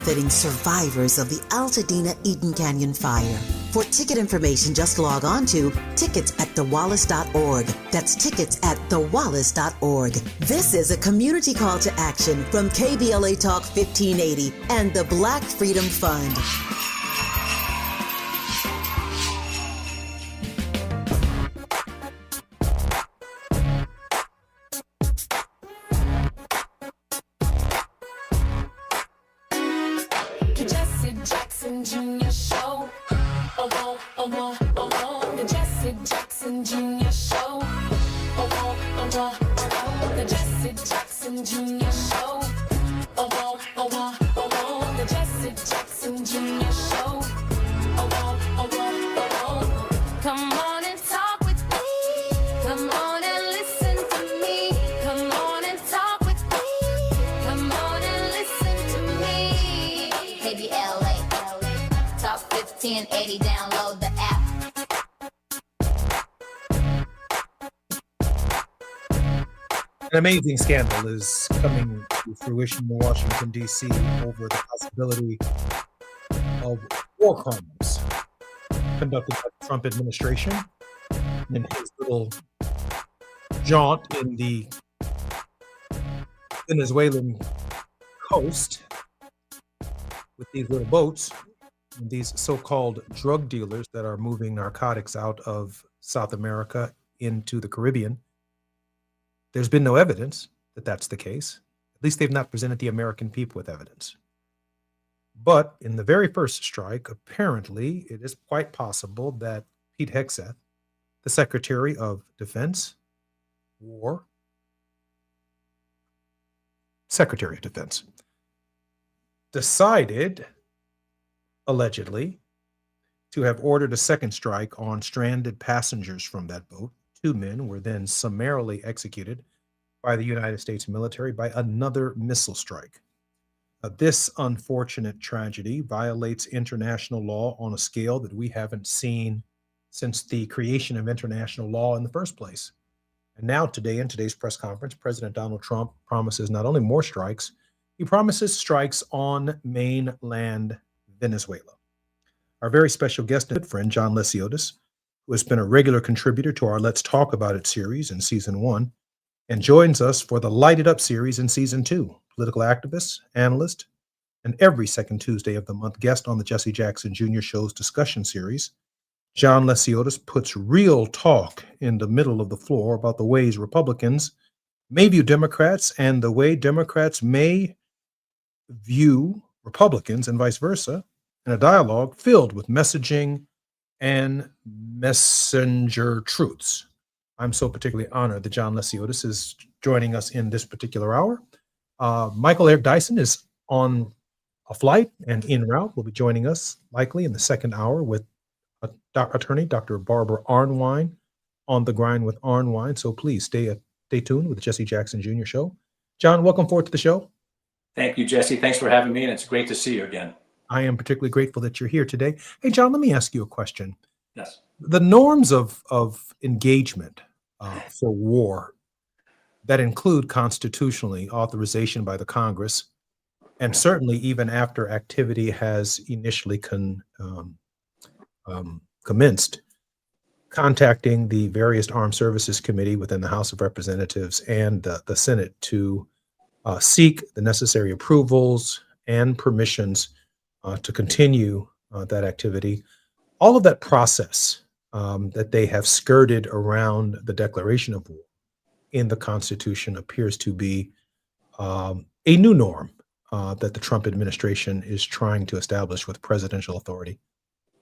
benefiting survivors of the Altadena Eden Canyon fire. For ticket information, just log on to tickets@thewallace.org. That's tickets@thewallace.org. This is a community call to action from KBLA Talk 1580 and the Black Freedom Fund. Download the app. An amazing scandal is coming to fruition in Washington, D.C. over the possibility of war crimes conducted by the Trump administration in his little jaunt in the Venezuelan coast with these little boats. These so-called drug dealers that are moving narcotics out of South America into the Caribbean. There's been no evidence that that's the case. At least they've not presented the American people with evidence. But in the very first strike, apparently it is quite possible that Pete Hegseth, the Secretary of Defense, Secretary of Defense, decided allegedly to have ordered a second strike on stranded passengers from that boat. 2 men were then summarily executed by the United States military by another missile strike. This unfortunate tragedy violates international law on a scale that we haven't seen since the creation of international law in the first place. And now today, in today's press conference, President Donald Trump promises not only more strikes, he promises strikes on mainland Venezuela. Our very special guest and friend, John Lesiotis, who has been a regular contributor to our Let's Talk About It series in season 1, and joins us for the Light It Up series in season 2, political activist, analyst, and every second Tuesday of the month guest on the Jesse Jackson Jr. Show's discussion series. John Lesiotis puts real talk in the middle of the floor about the ways Republicans may view Democrats and the way Democrats may view Republicans and vice versa, in a dialogue filled with messaging and messenger truths. I'm so particularly honored that John Lesiotis is joining us in this particular hour. Michael Eric Dyson is on a flight and en route. Will be joining us likely in the second hour with attorney Dr. Barbara Arnwine on The Grind with Arnwine. So please stay tuned with the Jesse Jackson Jr. Show. John, welcome forward to the show. Thank you, Jesse. Thanks for having me, and it's great to see you again. I am particularly grateful that you're here today. Hey, John, let me ask you a question. Yes. The norms of engagement for war that include constitutionally authorization by the Congress, and certainly even after activity has initially commenced, contacting the various Armed Services Committee within the House of Representatives and the Senate to seek the necessary approvals and permissions to continue that activity. All of that process that they have skirted around the declaration of war in the Constitution appears to be a new norm that the Trump administration is trying to establish with presidential authority.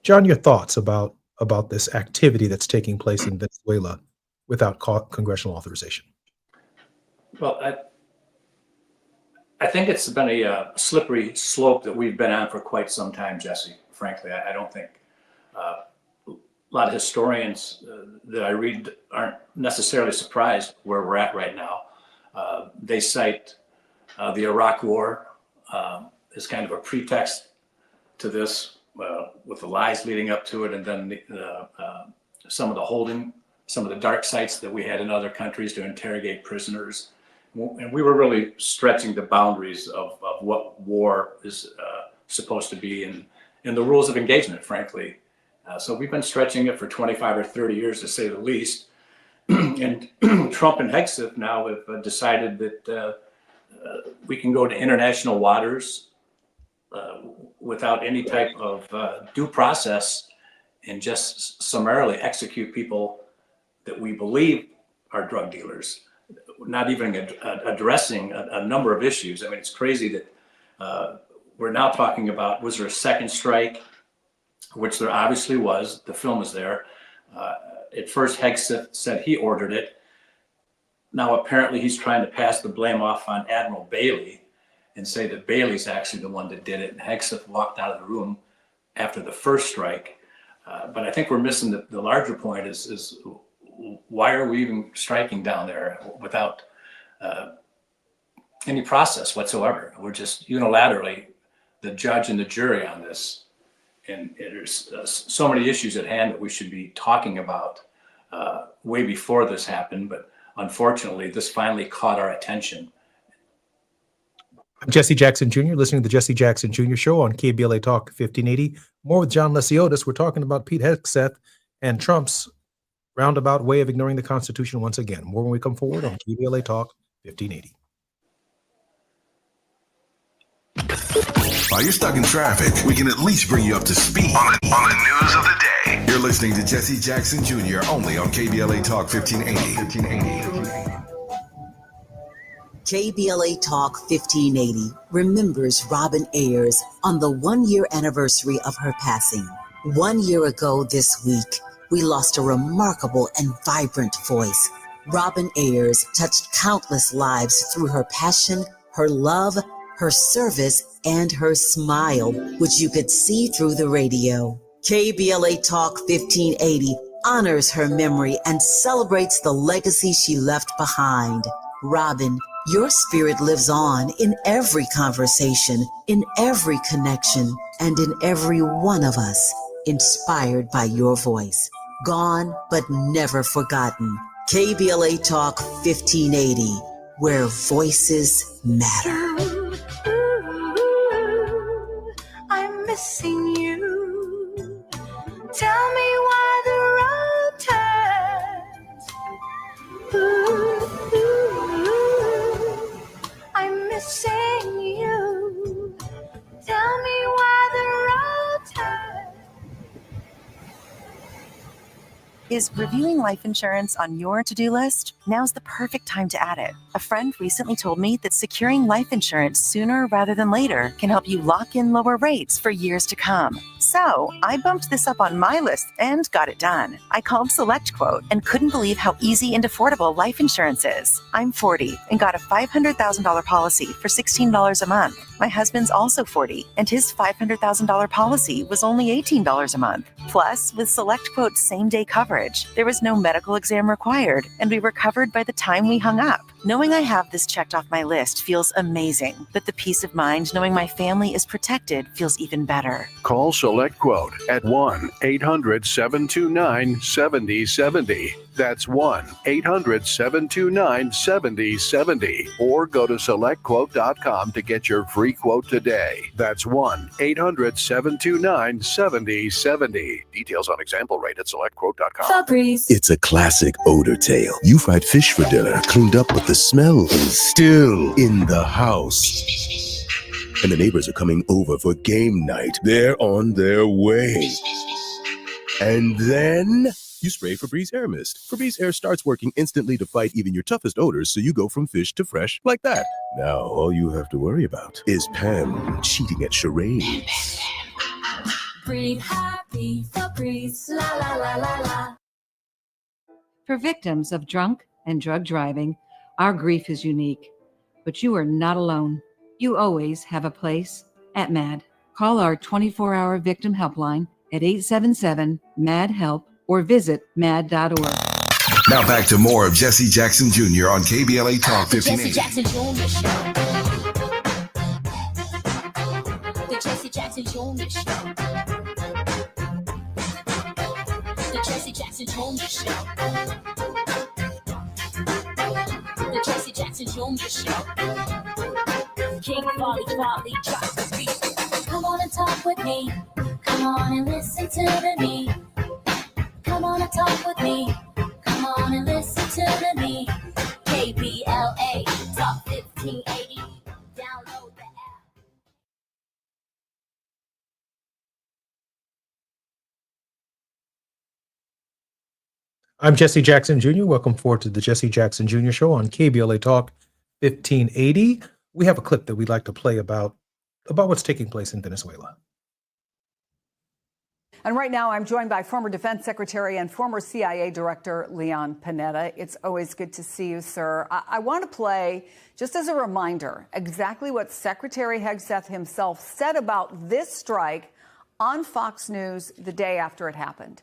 John, your thoughts about this activity that's taking place in Venezuela without congressional authorization? Well, I think it's been a slippery slope that we've been on for quite some time, Jesse. Frankly, I don't think a lot of historians that I read aren't necessarily surprised where we're at right now. They cite the Iraq War as kind of a pretext to this, with the lies leading up to it, and then some of the dark sites that we had in other countries to interrogate prisoners. And we were really stretching the boundaries of what war is supposed to be in the rules of engagement, frankly. So we've been stretching it for 25 or 30 years, to say the least. And Trump and Hegseth now have decided that we can go to international waters without any type of due process and just summarily execute people that we believe are drug dealers, not even addressing a number of issues. I mean, it's crazy that we're now talking about, was there a second strike? Which there obviously was. The film is there. At first, Hegseth said he ordered it. Now, apparently, he's trying to pass the blame off on Admiral Bailey and say that Bailey's actually the one that did it. And Hegseth walked out of the room after the first strike. But I think we're missing the larger point is why are we even striking down there without any process whatsoever? We're just unilaterally the judge and the jury on this. And there's so many issues at hand that we should be talking about way before this happened. But unfortunately, this finally caught our attention. I'm Jesse Jackson Jr., listening to the Jesse Jackson Jr. Show on KBLA Talk 1580. More with John Lesiotis. We're talking about Pete Hegseth and Trump's roundabout way of ignoring the Constitution once again. More when we come forward on KBLA Talk 1580. While you're stuck in traffic, we can at least bring you up to speed on the news of the day. You're listening to Jesse Jackson Jr. only on KBLA Talk 1580. KBLA Talk 1580 remembers Robin Ayers on the 1-year anniversary of her passing. 1 year ago this week, we lost a remarkable and vibrant voice. Robin Ayers touched countless lives through her passion, her love, her service, and her smile, which you could see through the radio. KBLA Talk 1580 honors her memory and celebrates the legacy she left behind. Robin, your spirit lives on in every conversation, in every connection, and in every one of us, inspired by your voice. Gone, but never forgotten. KBLA Talk 1580, where voices matter. I'm missing you. Tell me why the road turns. I'm missing you. Tell me why the road turns. Is reviewing life insurance on your to-do list? Now's the perfect time to add it. A friend recently told me that securing life insurance sooner rather than later can help you lock in lower rates for years to come. So I bumped this up on my list and got it done. I called SelectQuote and couldn't believe how easy and affordable life insurance is. I'm 40 and got a $500,000 policy for $16 a month. My husband's also 40 and his $500,000 policy was only $18 a month. Plus, with SelectQuote's same-day coverage, there was no medical exam required and we were covered by the time we hung up. Knowing I have this checked off my list feels amazing, but the peace of mind knowing my family is protected feels even better. Call SelectQuote at 1-800-729-7070. That's 1-800-729-7070. Or go to SelectQuote.com to get your free quote today. That's 1-800-729-7070. Details on example rate at SelectQuote.com. It's a classic odor tale. You fried fish for dinner, cleaned up, but the smell is still in the house. And the neighbors are coming over for game night. They're on their way. And then you spray Febreze Air Mist. Febreze Air starts working instantly to fight even your toughest odors, so you go from fish to fresh like that. Now all you have to worry about is Pam cheating at charades. Breathe happy, Febreze, la la la la la. For victims of drunk and drug driving, our grief is unique. But you are not alone. You always have a place at MAD. Call our 24-hour victim helpline at 877-MAD-HELP or visit mad.org. Now back to more of Jesse Jackson Jr. on KBLA Talk 1580. Jesse Jackson Jr. Show. The Jesse Jackson Jr. Show. The Jesse Jackson Jr. Show. The Jesse Jackson Jr. Show. King Folly, drop the beat. Come on and with me. Come on and listen to the me. Come on and talk with me. Come on and listen to the me. KBLA Talk 1580. Download the app. I'm Jesse Jackson Jr. Welcome forward to the Jesse Jackson Jr. Show on KBLA Talk 1580. We have a clip that we'd like to play about what's taking place in Venezuela. And right now, I'm joined by former Defense Secretary and former CIA Director Leon Panetta. It's always good to see you, sir. I want to play, just as a reminder, exactly what Secretary Hegseth himself said about this strike on Fox News the day after it happened.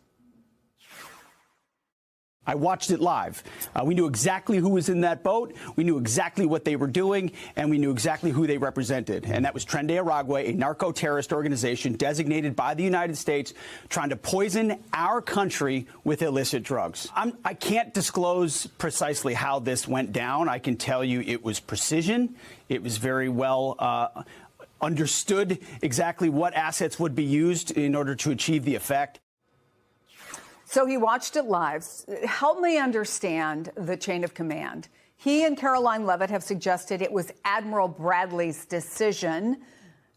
I watched it live. We knew exactly who was in that boat. We knew exactly what they were doing, and we knew exactly who they represented. And that was Tren de Aragua, a narco-terrorist organization designated by the United States, trying to poison our country with illicit drugs. I can't disclose precisely how this went down. I can tell you it was precision. It was very well understood exactly what assets would be used in order to achieve the effect. So he watched it live. Help me understand the chain of command. He and Caroline Leavitt have suggested it was Admiral Bradley's decision.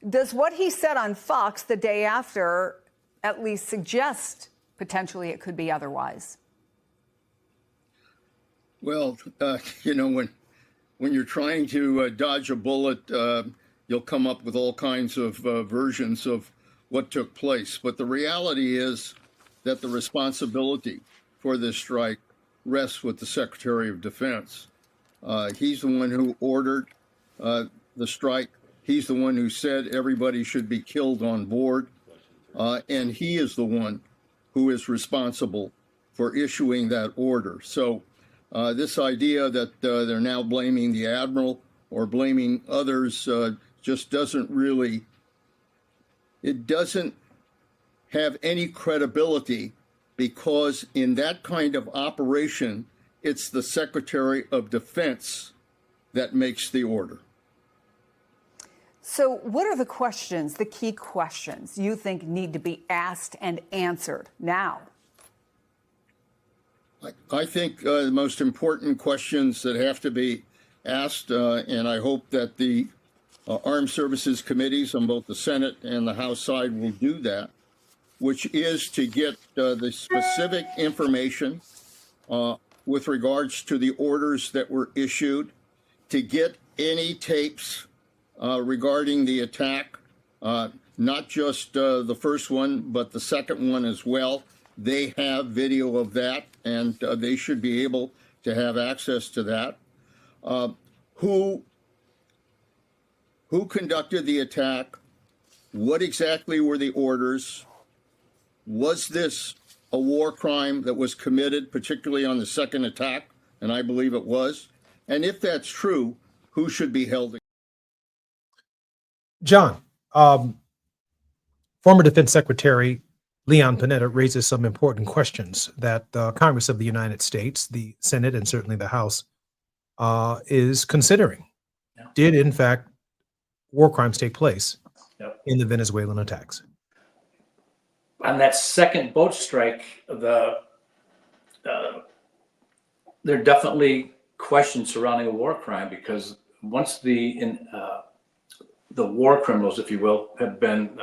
Does what he said on Fox the day after at least suggest potentially it could be otherwise? Well, when you're trying to dodge a bullet, you'll come up with all kinds of versions of what took place. But the reality is that the responsibility for this strike rests with the Secretary of Defense. He's the one who ordered the strike. He's the one who said everybody should be killed on board. And he is the one who is responsible for issuing that order. So this idea that they're now blaming the Admiral or blaming others just doesn't really, it doesn't have any credibility, because in that kind of operation, it's the Secretary of Defense that makes the order. So what are the questions, the key questions you think need to be asked and answered now? I think the most important questions that have to be asked, and I hope that the Armed Services Committees on both the Senate and the House side will do that, which is to get the specific information with regards to the orders that were issued, to get any tapes regarding the attack, not just the first one, but the second one as well. They have video of that, and they should be able to have access to that. Who conducted the attack? What exactly were the orders? Was this a war crime that was committed, particularly on the second attack? And I believe it was. And if that's true, who should be held? John, former Defense Secretary Leon Panetta raises some important questions that the Congress of the United States, the Senate, and certainly the House is considering. Yeah. Did, in fact, war crimes take place Yep. in the Venezuelan attacks? On that second boat strike, there are definitely questions surrounding a war crime, because once the war criminals, if you will, have been,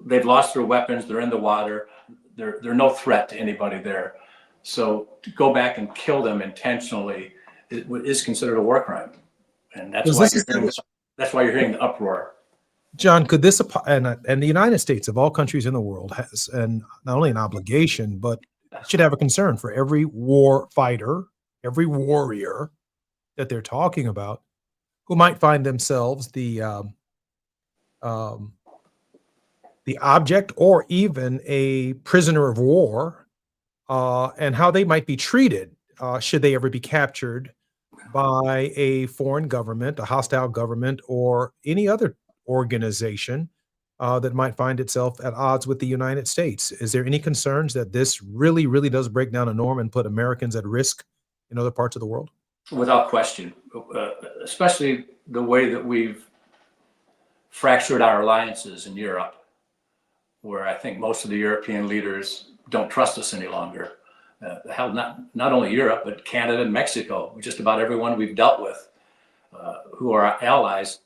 they've lost their weapons, they're in the water, they're no threat to anybody there. So to go back and kill them intentionally is considered a war crime, and that's why you're hearing the uproar. John, could this and the United States, of all countries in the world, has not only an obligation, but should have a concern for every war fighter, every warrior that they're talking about, who might find themselves the object or even a prisoner of war, and how they might be treated should they ever be captured by a foreign government, a hostile government, or any other organization that might find itself at odds with the United States. Is there any concerns that this really, really does break down a norm and put Americans at risk in other parts of the world? Without question, especially the way that we've fractured our alliances in Europe, where I think most of the European leaders don't trust us any longer. Hell, not only Europe, but Canada and Mexico, just about everyone we've dealt with, who are our allies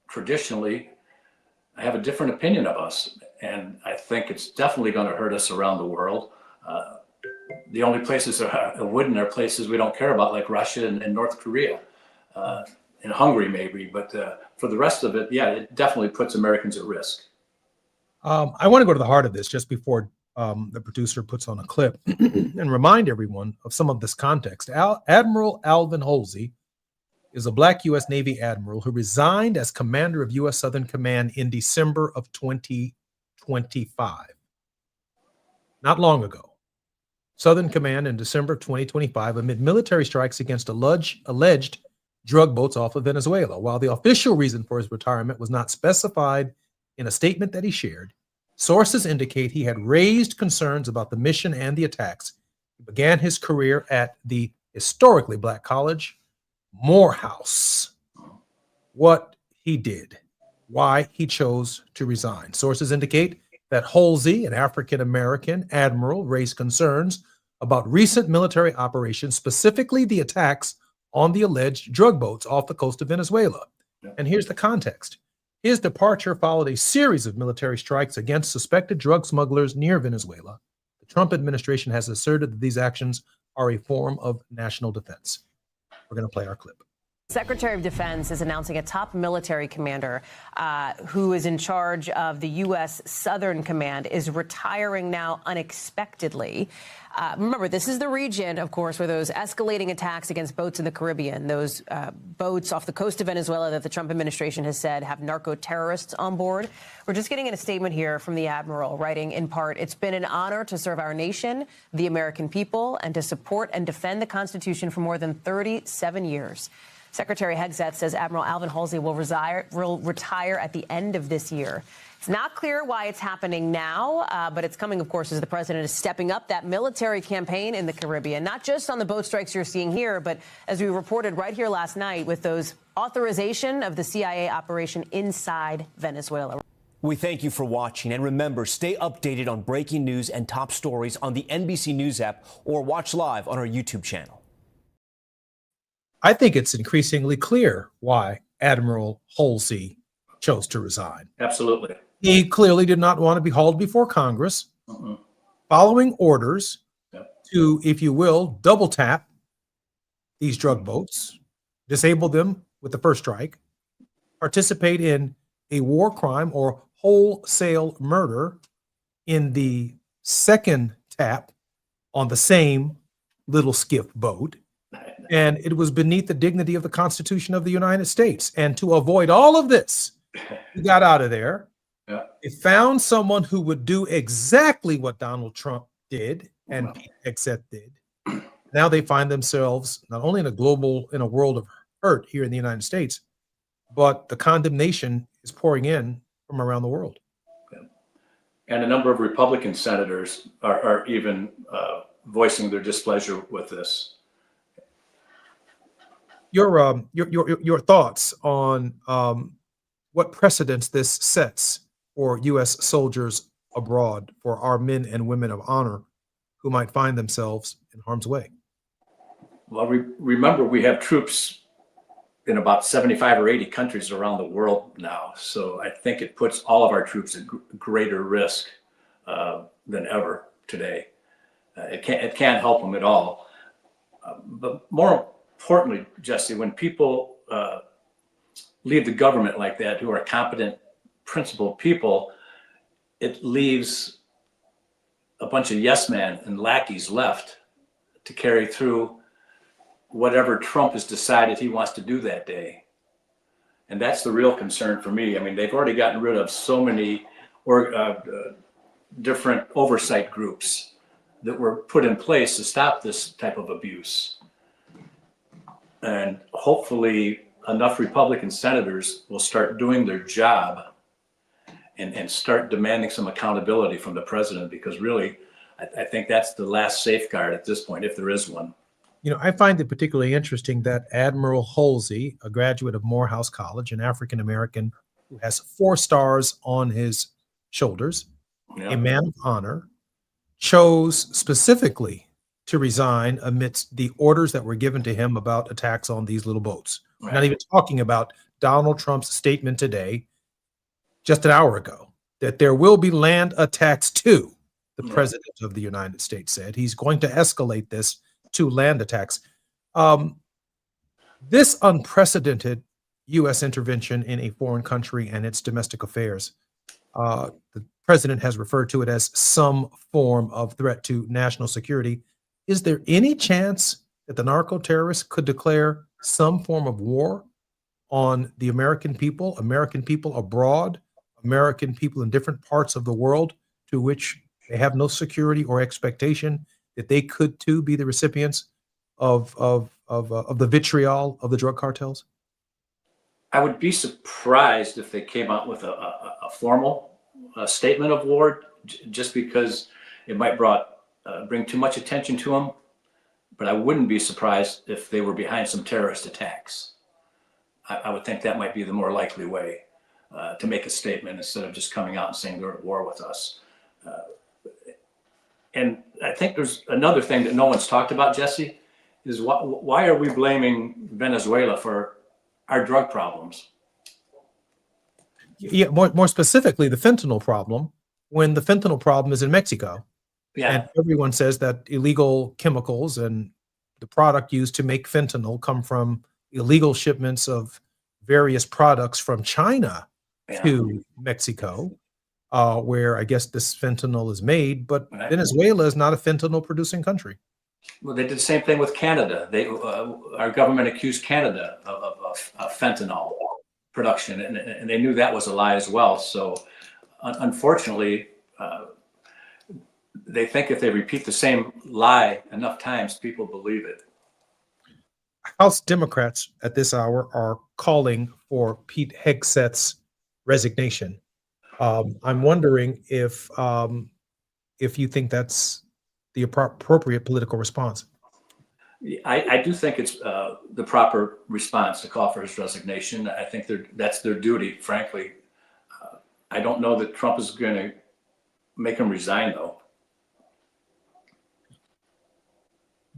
traditionally, have a different opinion of us. And I think it's definitely going to hurt us around the world. The only places that wouldn't are places we don't care about, like Russia and North Korea, and Hungary maybe. But for the rest of it, yeah, it definitely puts Americans at risk. I want to go to the heart of this just before the producer puts on a clip and remind everyone of some of this context. Admiral Alvin Halsey is a Black U.S. Navy admiral who resigned as commander of U.S. Southern Command in December of 2025. Not long ago. Southern Command in December of 2025 amid military strikes against alleged drug boats off of Venezuela. While the official reason for his retirement was not specified in a statement that he shared, sources indicate he had raised concerns about the mission and the attacks. He began his career at the historically Black college, Morehouse. What he did, why he chose to resign. Sources indicate that Halsey, an African-American admiral, raised concerns about recent military operations, specifically the attacks on the alleged drug boats off the coast of Venezuela. And here's the context. His departure followed a series of military strikes against suspected drug smugglers near Venezuela. The Trump administration has asserted that these actions are a form of national defense. We're going to play our clip. Secretary of Defense is announcing a top military commander who is in charge of the U.S. Southern Command is retiring now unexpectedly. Remember, this is the region, of course, where those escalating attacks against boats in the Caribbean, those boats off the coast of Venezuela that the Trump administration has said have narco-terrorists on board. We're just getting in a statement here from the admiral, writing in part, "It's been an honor to serve our nation, the American people, and to support and defend the Constitution for more than 37 years. Secretary Hegseth says Admiral Alvin Halsey will retire at the end of this year. It's not clear why it's happening now, but it's coming, of course, as the president is stepping up that military campaign in the Caribbean, not just on the boat strikes you're seeing here, but as we reported right here last night with those authorization of the CIA operation inside Venezuela. We thank you for watching, and remember, stay updated on breaking news and top stories on the NBC News app or watch live on our YouTube channel. I think it's increasingly clear why Admiral Halsey chose to resign. Absolutely. He clearly did not want to be hauled before Congress, following orders to, if you will, double tap these drug boats, disable them with the first strike, participate in a war crime or wholesale murder in the second tap on the same little skiff boat. And it was beneath the dignity of the Constitution of the United States. And to avoid all of this, he got out of there. They found someone who would do exactly what Donald Trump did and Pete Hegseth did. Now they find themselves not only in a world of hurt here in the United States, but the condemnation is pouring in from around the world. And a number of Republican senators are even voicing their displeasure with this. Your thoughts on what precedents this sets for U.S. soldiers abroad, for our men and women of honor who might find themselves in harm's way? Well, remember, we have troops in about 75 or 80 countries around the world now. So I think it puts all of our troops at greater risk than ever today. It can't help them at all. But more importantly, Jesse, when people leave the government like that, who are competent, principled people, it leaves a bunch of yes men and lackeys left to carry through whatever Trump has decided he wants to do that day. And that's the real concern for me. I mean, they've already gotten rid of so many different oversight groups that were put in place to stop this type of abuse. And hopefully enough Republican senators will start doing their job and start demanding some accountability from the president, because really, I think that's the last safeguard at this point, if there is one. You know, I find it particularly interesting that Admiral Halsey, a graduate of Morehouse College, an African-American who has 4 stars on his shoulders, Yeah. a man of honor, chose specifically to resign amidst the orders that were given to him about attacks on these little boats. We're not Right. even talking about Donald Trump's statement today, just an hour ago, that there will be land attacks too. The Yeah. president of the United States said he's going to escalate this to land attacks. This unprecedented U.S. intervention in a foreign country and its domestic affairs, the president has referred to it as some form of threat to national security. Is there any chance that the narco terrorists could declare some form of war on the American people abroad, American people in different parts of the world to which they have no security or expectation that they could too be the recipients of the vitriol of the drug cartels? I would be surprised if they came out with a formal statement of war, just because it might bring too much attention to them. But I wouldn't be surprised if they were behind some terrorist attacks. I would think that might be the more likely way to make a statement instead of just coming out and saying they're at war with us. And I think there's another thing that no one's talked about, Jesse, is why are we blaming Venezuela for our drug problems? Yeah, more specifically, the fentanyl problem, when the fentanyl problem is in Mexico. Yeah. And everyone says that illegal chemicals and the product used to make fentanyl come from illegal shipments of various products from China to Mexico, where I guess this fentanyl is made. But Venezuela is not a fentanyl producing country. Well, they did the same thing with Canada. Our government accused Canada of fentanyl production, and they knew that was a lie as well. So, unfortunately, they think if they repeat the same lie enough times, people believe it. House Democrats at this hour are calling for Pete Hegseth's resignation. I'm wondering if you think that's the appropriate political response. I do think it's the proper response to call for his resignation. I think that's their duty, frankly. I don't know that Trump is going to make him resign, though.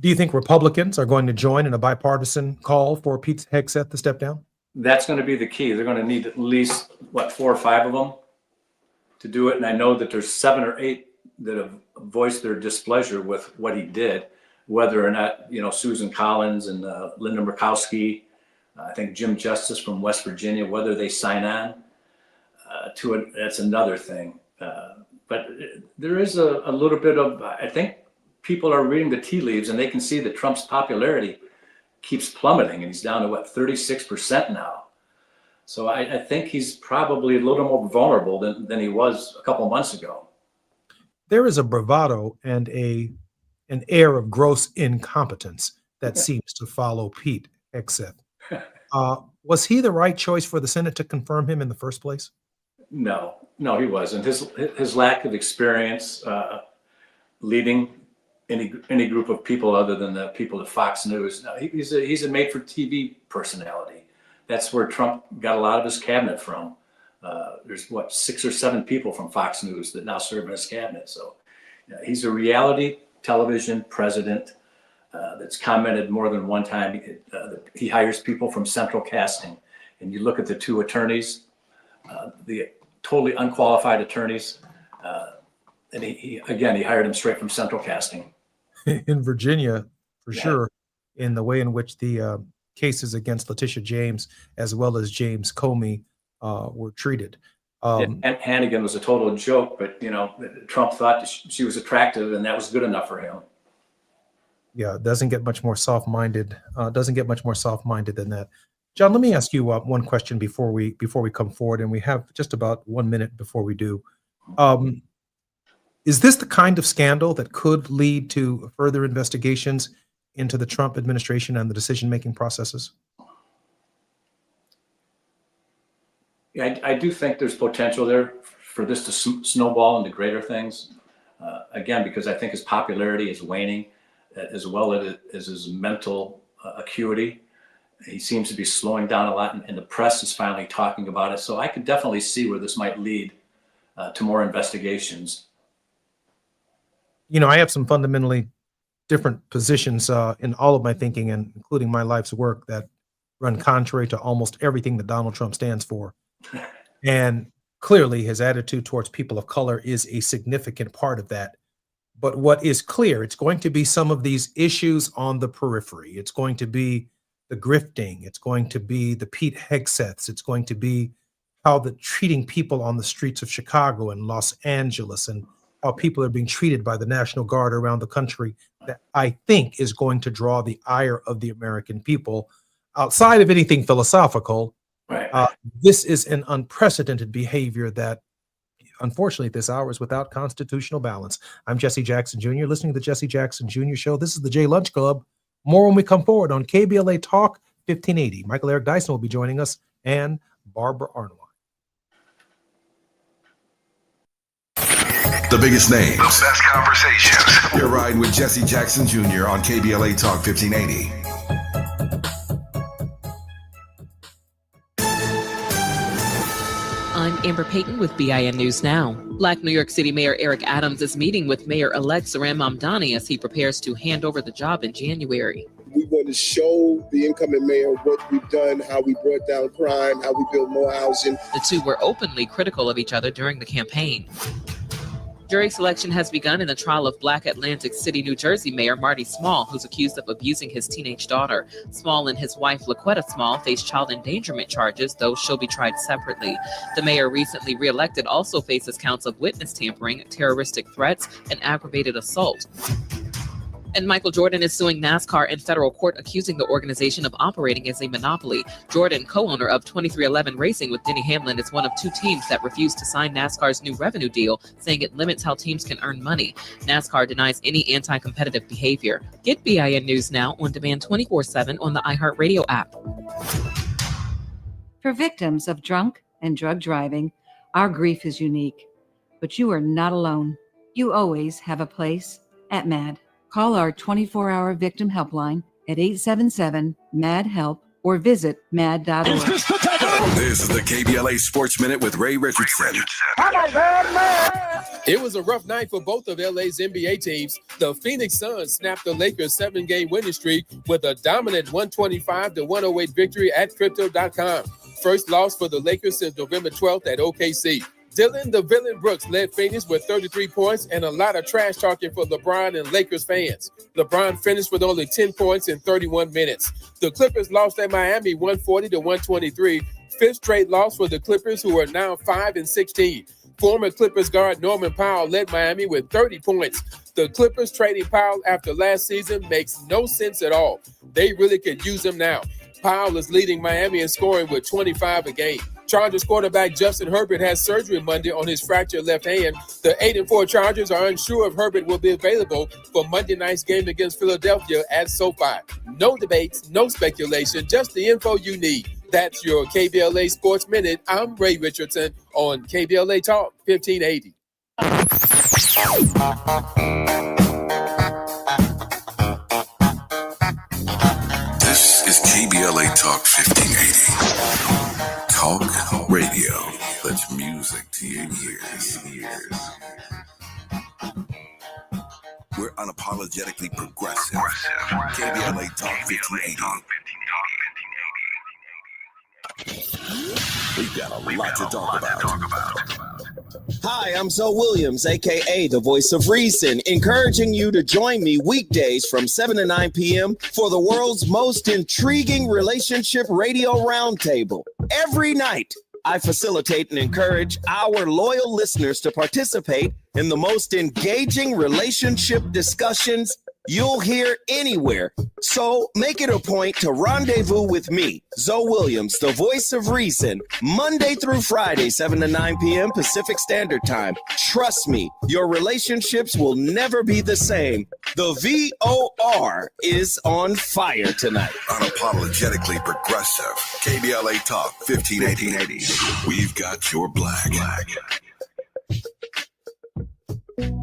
Do you think Republicans are going to join in a bipartisan call for Pete Hegseth to step down? That's going to be the key. They're going to need at least, 4 or 5 of them to do it. And I know that there's 7 or 8 that have voiced their displeasure with what he did, whether or not, Susan Collins and Linda Murkowski, I think Jim Justice from West Virginia, whether they sign on to it, that's another thing. But there is a little bit of, I think people are reading the tea leaves and they can see that Trump's popularity keeps plummeting, and he's down to 36% now. So I think he's probably a little more vulnerable than he was a couple of months ago. There is a bravado and an air of gross incompetence that seems to follow Pete Hegseth. Was he the right choice for the Senate to confirm him in the first place? No, he wasn't. His lack of experience leading any group of people other than the people at Fox News. No, he's a made-for-TV personality. That's where Trump got a lot of his cabinet from. There's 6 or 7 people from Fox News that now serve in his cabinet. So he's a reality television president that's commented more than one time. He hires people from Central Casting. And you look at the 2 attorneys, the totally unqualified attorneys, and he hired them straight from Central Casting. In Virginia, for sure, in the way in which the cases against Letitia James as well as James Comey were treated. And Hannigan was a total joke, but Trump thought she was attractive, and that was good enough for him. Yeah, it doesn't get much more soft-minded. Than that. John, let me ask you one question before we come forward, and we have just about 1 minute before we do. Is this the kind of scandal that could lead to further investigations into the Trump administration and the decision-making processes? Yeah, I do think there's potential there for this to snowball into greater things. Again, because I think his popularity is waning, as well as his mental acuity. He seems to be slowing down a lot, and the press is finally talking about it. So I could definitely see where this might lead to more investigations. I have some fundamentally different positions in all of my thinking, and including my life's work, that run contrary to almost everything that Donald Trump stands for. And clearly, his attitude towards people of color is a significant part of that. But what is clear, it's going to be some of these issues on the periphery. It's going to be the grifting. It's going to be the Pete Hegseths. It's going to be how the treating people on the streets of Chicago and Los Angeles, and how people are being treated by the National Guard around the country, that I think is going to draw the ire of the American people. Outside of anything philosophical, this is an unprecedented behavior that, unfortunately, at this hour is without constitutional balance. I'm Jesse Jackson Jr., listening to the Jesse Jackson Jr. Show. This is the J Lunch Club. More when we come forward on KBLA Talk 1580. Michael Eric Dyson will be joining us, and Barbara Arnwine. The biggest names, the best conversations. You're riding with Jesse Jackson Jr. on KBLA Talk 1580. I'm Amber Payton with BIN News Now. Black New York City Mayor Eric Adams is meeting with Mayor-elect Zohran Mamdani as he prepares to hand over the job in January. We want to show the incoming mayor what we've done, how we brought down crime, how we built more housing. The two were openly critical of each other during the campaign. Jury selection has begun in the trial of Black Atlantic City, New Jersey Mayor Marty Small, who's accused of abusing his teenage daughter. Small and his wife, LaQuetta Small, face child endangerment charges, though she'll be tried separately. The mayor, recently reelected, also faces counts of witness tampering, terroristic threats, and aggravated assault. And Michael Jordan is suing NASCAR in federal court, accusing the organization of operating as a monopoly. Jordan, co-owner of 23XI Racing with Denny Hamlin, is one of two teams that refused to sign NASCAR's new revenue deal, saying it limits how teams can earn money. NASCAR denies any anti-competitive behavior. Get BIN News Now on demand 24/7 on the iHeartRadio app. For victims of drunk and drug driving, our grief is unique. But you are not alone. You always have a place at MAD. Call our 24-hour victim helpline at 877-MAD-HELP or visit mad.org. This is the KBLA Sports Minute with Ray Richardson. It was a rough night for both of LA's NBA teams. The Phoenix Suns snapped the Lakers' 7-game winning streak with a dominant 125-108 victory at Crypto.com. First loss for the Lakers since November 12th at OKC. Dylan the Villain Brooks led Phoenix with 33 points and a lot of trash talking for LeBron and Lakers fans. LeBron finished with only 10 points in 31 minutes. The Clippers lost at Miami 140-123. Fifth straight loss for the Clippers, who are now 5-16. Former Clippers guard Norman Powell led Miami with 30 points. The Clippers trading Powell after last season makes no sense at all. They really could use him now. Powell is leading Miami in scoring with 25 a game. Chargers quarterback Justin Herbert has surgery Monday on his fractured left hand. The 8-4 Chargers are unsure if Herbert will be available for Monday night's game against Philadelphia at SoFi. No debates, no speculation, just the info you need. That's your KBLA Sports Minute. I'm Ray Richardson on KBLA Talk 1580. This is KBLA Talk 1580. Talk radio. That's music to your ears. We're unapologetically progressive. KBLA Talk 1580. We've got a lot to talk about. Hi, I'm Zoe Williams, a.k.a. the Voice of Reason, encouraging you to join me weekdays from 7 to 9 p.m. for the world's most intriguing relationship radio roundtable. Every night, I facilitate and encourage our loyal listeners to participate in the most engaging relationship discussions you'll hear anywhere. So make it a point to rendezvous with me, Zoe Williams, the Voice of Reason, Monday through Friday, 7 to 9 p.m. Pacific Standard Time. Trust me, your relationships will never be the same. The VOR is on fire tonight. Unapologetically progressive. KBLA Talk 1580. We've got your black.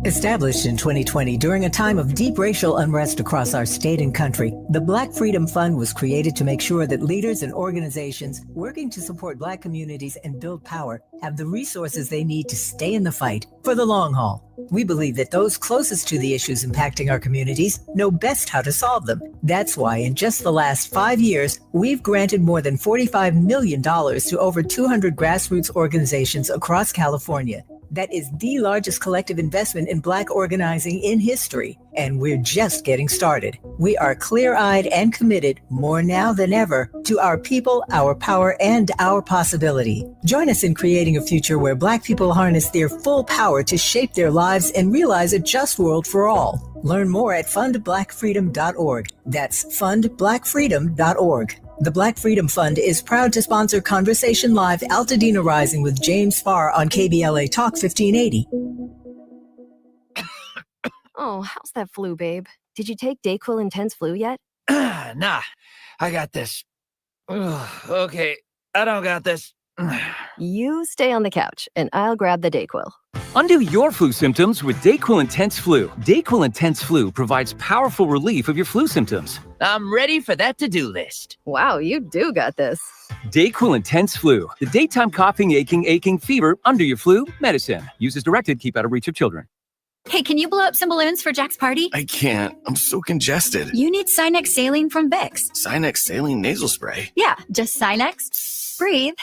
Established in 2020 during a time of deep racial unrest across our state and country, the Black Freedom Fund was created to make sure that leaders and organizations working to support Black communities and build power have the resources they need to stay in the fight for the long haul. We believe that those closest to the issues impacting our communities know best how to solve them. That's why in just the last 5 years, we've granted more than $45 million to over 200 grassroots organizations across California. That is the largest collective investment in Black organizing in history, and we're just getting started. We are clear-eyed and committed, more now than ever, to our people, our power, and our possibility. Join us in creating a future where Black people harness their full power to shape their lives and realize a just world for all. Learn more at fundblackfreedom.org. That's fundblackfreedom.org. The Black Freedom Fund is proud to sponsor Conversation Live Altadena Rising with James Farr on KBLA Talk 1580. Oh, how's that flu, babe? Did you take Dayquil Intense Flu yet? Nah, I got this. Ugh, okay, I don't got this. You stay on the couch, and I'll grab the Dayquil. Undo your flu symptoms with Dayquil Intense Flu. Dayquil Intense Flu provides powerful relief of your flu symptoms. I'm ready for that to-do list. Wow, you do got this. Dayquil Intense Flu. The daytime coughing, aching, fever, under your flu, medicine. Use as directed, keep out of reach of children. Hey, can you blow up some balloons for Jack's party? I can't. I'm so congested. You need Sinex Saline from Vicks. Sinex Saline nasal spray. Yeah, just Sinex. Breathe.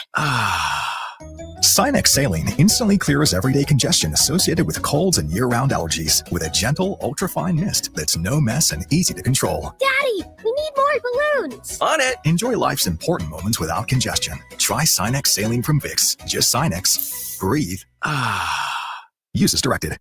Sinex Saline instantly clears everyday congestion associated with colds and year-round allergies with a gentle, ultrafine mist that's no mess and easy to control. Daddy, we need more balloons. On it. Enjoy life's important moments without congestion. Try Sinex Saline from Vicks. Just Sinex. Breathe. Use as directed.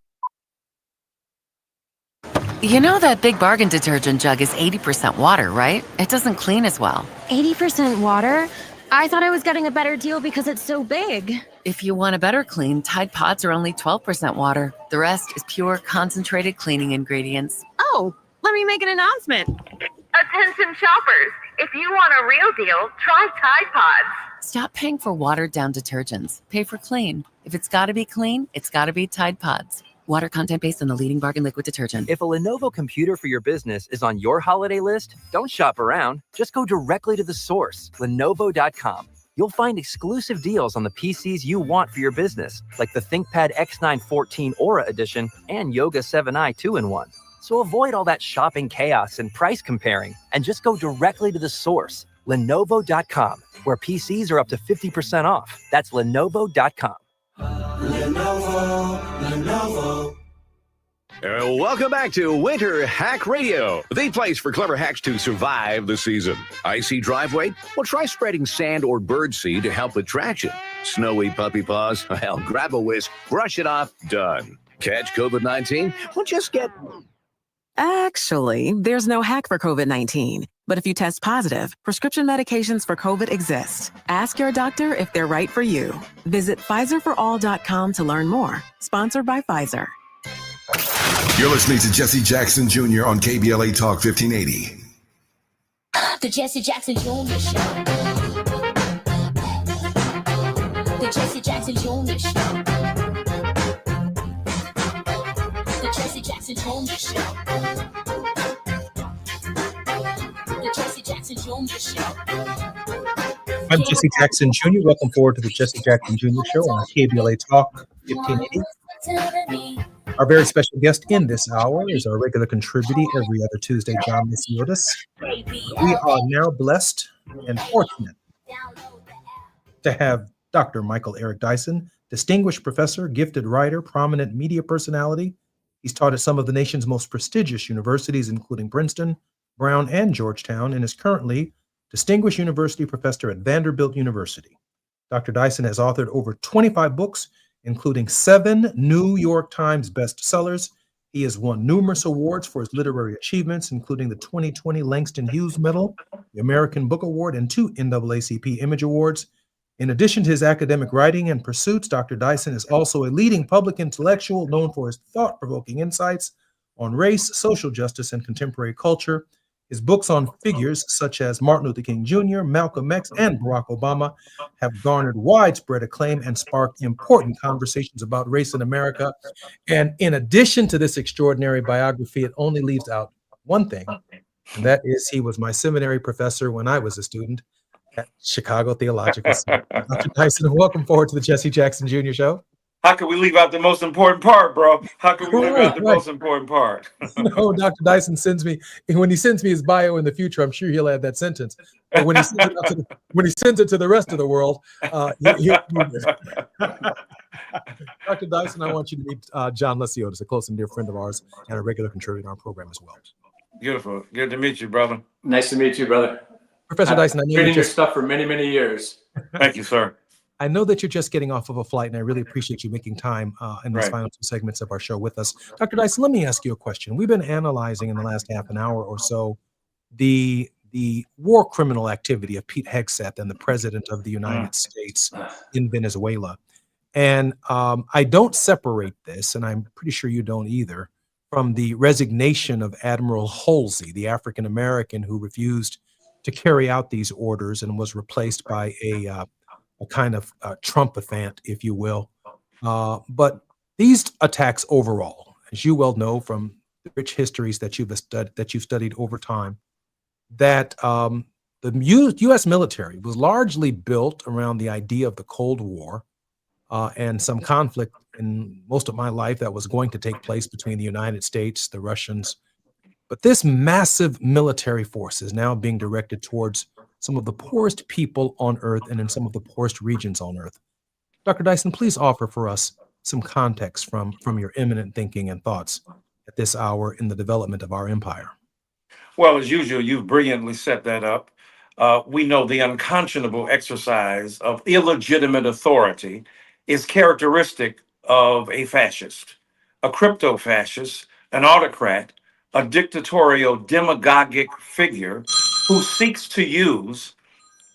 You know that Big Bargain detergent jug is 80% water, right? It doesn't clean as well. 80% water? I thought I was getting a better deal because it's so big. If you want a better clean, Tide Pods are only 12% water. The rest is pure, concentrated cleaning ingredients. Oh, let me make an announcement. Attention shoppers, if you want a real deal, try Tide Pods. Stop paying for watered-down detergents. Pay for clean. If it's got to be clean, it's got to be Tide Pods. Water content based on the leading bargain liquid detergent. If a Lenovo computer for your business is on your holiday list, don't shop around. Just go directly to the source, Lenovo.com. You'll find exclusive deals on the PCs you want for your business, like the ThinkPad X9 14 Aura Edition and Yoga 7i 2-in-1. So avoid all that shopping chaos and price comparing, and just go directly to the source, Lenovo.com, where PCs are up to 50% off. That's Lenovo.com. Lenovo. Welcome back to Winter Hack Radio, the place for clever hacks to survive the season. Icy driveway? Well, try spreading sand or birdseed to help with traction. Snowy puppy paws? Well, grab a whisk, brush it off, done. Catch COVID-19? Well, just get... Actually, there's no hack for COVID-19. But if you test positive, prescription medications for COVID exist. Ask your doctor if they're right for you. Visit PfizerForAll.com to learn more. Sponsored by Pfizer. You're listening to Jesse Jackson Jr. on KBLA Talk 1580. The Jesse Jackson Jr. Show. The Jesse Jackson Jr. Show. The Jesse Jackson Jr. Show. The Jesse Jackson Jr. Show. I'm Jesse Jackson Jr. Welcome forward to the Jesse Jackson Jr. Show on KBLA Talk 1580. Our very special guest in this hour is our regular contributor every other Tuesday, John Missiotis. We are now blessed and fortunate to have Dr. Michael Eric Dyson, distinguished professor, gifted writer, prominent media personality. He's taught at some of the nation's most prestigious universities, including Princeton, Brown, and Georgetown, and is currently distinguished university professor at Vanderbilt University. Dr. Dyson has authored over 25 books, including 7 New York Times bestsellers. He has won numerous awards for his literary achievements, including the 2020 Langston Hughes Medal, the American Book Award, and 2 NAACP Image Awards. In addition to his academic writing and pursuits, Dr. Dyson is also a leading public intellectual known for his thought-provoking insights on race, social justice, and contemporary culture. His books on figures such as Martin Luther King Jr., Malcolm X, and Barack Obama have garnered widespread acclaim and sparked important conversations about race in America. And in addition to this extraordinary biography, it only leaves out one thing, and that is he was my seminary professor when I was a student at Chicago Theological Seminary. Dr. Dyson, welcome forward to the Jesse Jackson Jr. Show. How could we leave out the most important part, bro? How could we leave out the Right. most important part? No, Dr. Dyson sends me, when he sends me his bio in the future, I'm sure he'll add that sentence. But when he sends it, when he sends it to the rest of the world, he'll Dr. Dyson, I want you to meet John Lesiotis, a close and dear friend of ours and a regular contributor on our program as well. Beautiful. Good to meet you, brother. Nice to meet you, brother. Professor Dyson, I know reading your stuff for many, many years. Thank you, sir. I know that you're just getting off of a flight, and I really appreciate you making time in these Right. final two segments of our show with us. Dr. Dyson, let me ask you a question. We've been analyzing in the last half an hour or so the war criminal activity of Pete Hegseth and the president of the United States in Venezuela. And I don't separate this, and I'm pretty sure you don't either, from the resignation of Admiral Halsey, the African-American who refused to carry out these orders and was replaced by a kind of Trumpethant, if you will. But these attacks overall, as you well know from the rich histories that you've studied over time, that the U.S. military was largely built around the idea of the Cold War and some conflict in most of my life that was going to take place between the United States, the Russians. But this massive military force is now being directed towards some of the poorest people on earth and in some of the poorest regions on earth. Dr. Dyson, please offer for us some context from your eminent thinking and thoughts at this hour in the development of our empire. Well, as usual, you've brilliantly set that up. We know the unconscionable exercise of illegitimate authority is characteristic of a fascist, a crypto-fascist, an autocrat, a dictatorial demagogic figure who seeks to use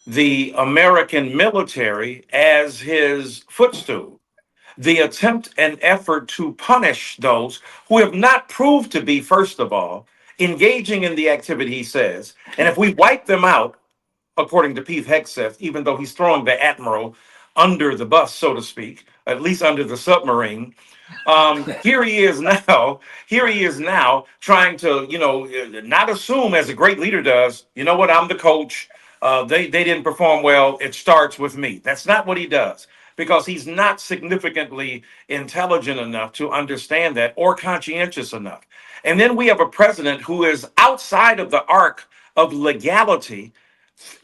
the American military as his footstool. The attempt and effort to punish those who have not proved to be, first of all, engaging in the activity he says. And if we wipe them out, according to Pete Hegseth, even though he's throwing the admiral under the bus, so to speak, at least under the submarine, here he is now trying to, not assume, as a great leader does, you know what, I'm the coach. They didn't perform well. It starts with me. That's not what he does, because he's not significantly intelligent enough to understand that, or conscientious enough. And then we have a president who is outside of the arc of legality,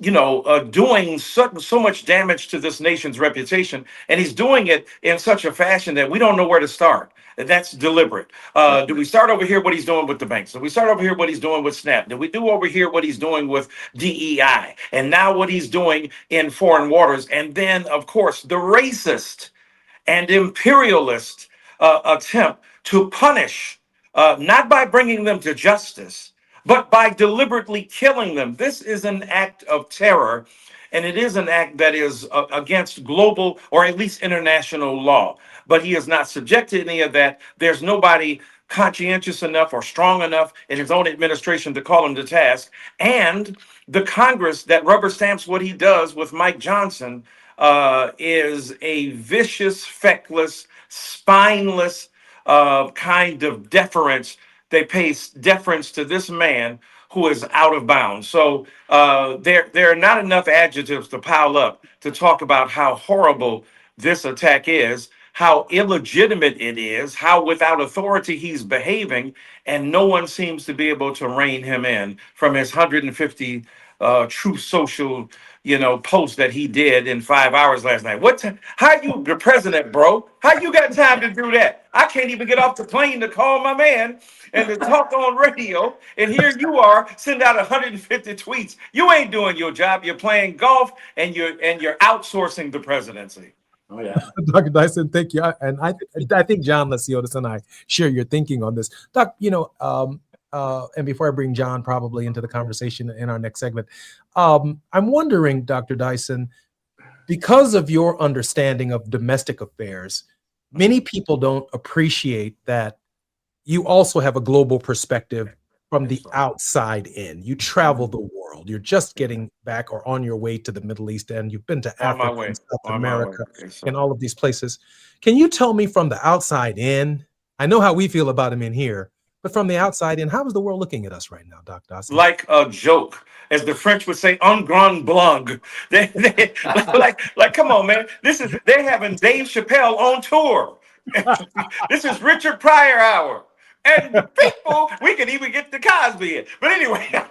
doing so much damage to this nation's reputation. And he's doing it in such a fashion that we don't know where to start. And that's deliberate. Do we start over here what he's doing with the banks? Do we start over here what he's doing with SNAP? Do we do over here what he's doing with DEI? And now what he's doing in foreign waters? And then, of course, the racist and imperialist attempt to punish, not by bringing them to justice, but by deliberately killing them. This is an act of terror, and it is an act that is against global or at least international law. But he is not subject to any of that. There's nobody conscientious enough or strong enough in his own administration to call him to task. And the Congress that rubber stamps what he does with Mike Johnson is a vicious, feckless, spineless kind of deference. They pay deference to this man who is out of bounds. So there are not enough adjectives to pile up to talk about how horrible this attack is, how illegitimate it is, how without authority he's behaving, and no one seems to be able to rein him in from his 150 Truth Social, posts that he did in 5 hours last night. How you the president, bro? How you got time to do that? I can't even get off the plane to call my man and to talk on radio. And here you are, send out 150 tweets. You ain't doing your job. You're playing golf and you're outsourcing the presidency. Oh yeah, Dr. Dyson, thank you. And I think John Lesiotis and I share your thinking on this. Doc, and before I bring John probably into the conversation in our next segment, I'm wondering, Dr. Dyson, because of your understanding of domestic affairs, many people don't appreciate that you also have a global perspective from the outside in. You travel the world. You're just getting back or on your way to the Middle East, and you've been to On my Africa way. and South On my way. America Okay, so and all of these places. Can you tell me from the outside in? I know how we feel about them in here, but from the outside in, how is the world looking at us right now, Doc Dawson? like a joke, as the French would say, un grand blague. Like, come on, man. They're having Dave Chappelle on tour. This is Richard Pryor hour. And the people, we could even get the Cosby in. But anyway, and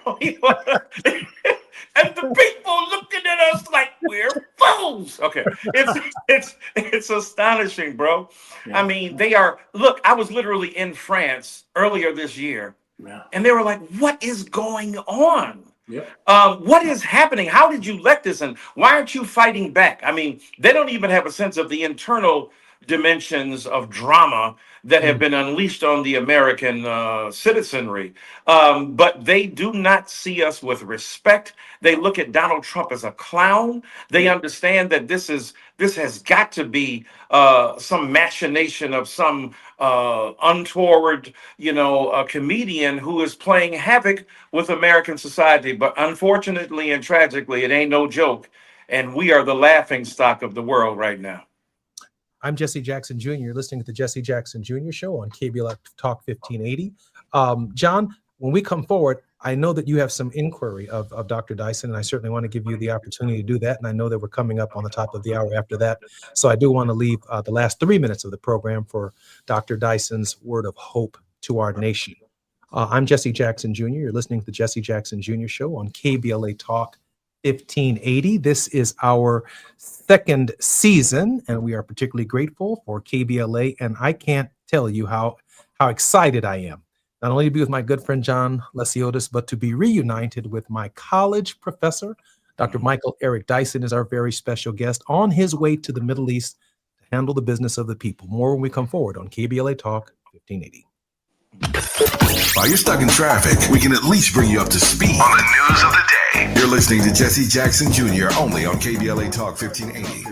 the people looking at us like we're fools. Okay, it's astonishing, bro. I mean, they are. Look, I was literally in France earlier this year, and they were like, "What is going on? What is happening? How did you let this in? Why aren't you fighting back?" I mean, they don't even have a sense of the internal dimensions of drama that have been unleashed on the American citizenry. But they do not see us with respect. They look at Donald Trump as a clown. They understand that this has got to be some machination of some untoward, comedian who is playing havoc with American society. But unfortunately and tragically, it ain't no joke. And we are the laughing stock of the world right now. I'm Jesse Jackson Jr. You're listening to the Jesse Jackson Jr. Show on KBLA Talk 1580. John, when we come forward, I know that you have some inquiry of Dr. Dyson, and I certainly want to give you the opportunity to do that. And I know that we're coming up on the top of the hour after that. So I do want to leave the last 3 minutes of the program for Dr. Dyson's word of hope to our nation. I'm Jesse Jackson Jr. You're listening to the Jesse Jackson Jr. Show on KBLA Talk 1580. This is our second season, and we are particularly grateful for KBLA. And I can't tell you how excited I am, not only to be with my good friend John Lesiotis, but to be reunited with my college professor. Dr. Michael Eric Dyson is our very special guest on his way to the Middle East to handle the business of the people. More when we come forward on KBLA Talk 1580. While you're stuck in traffic, we can at least bring you up to speed on the news of the day. You're listening to Jesse Jackson Jr. only on KBLA Talk 1580.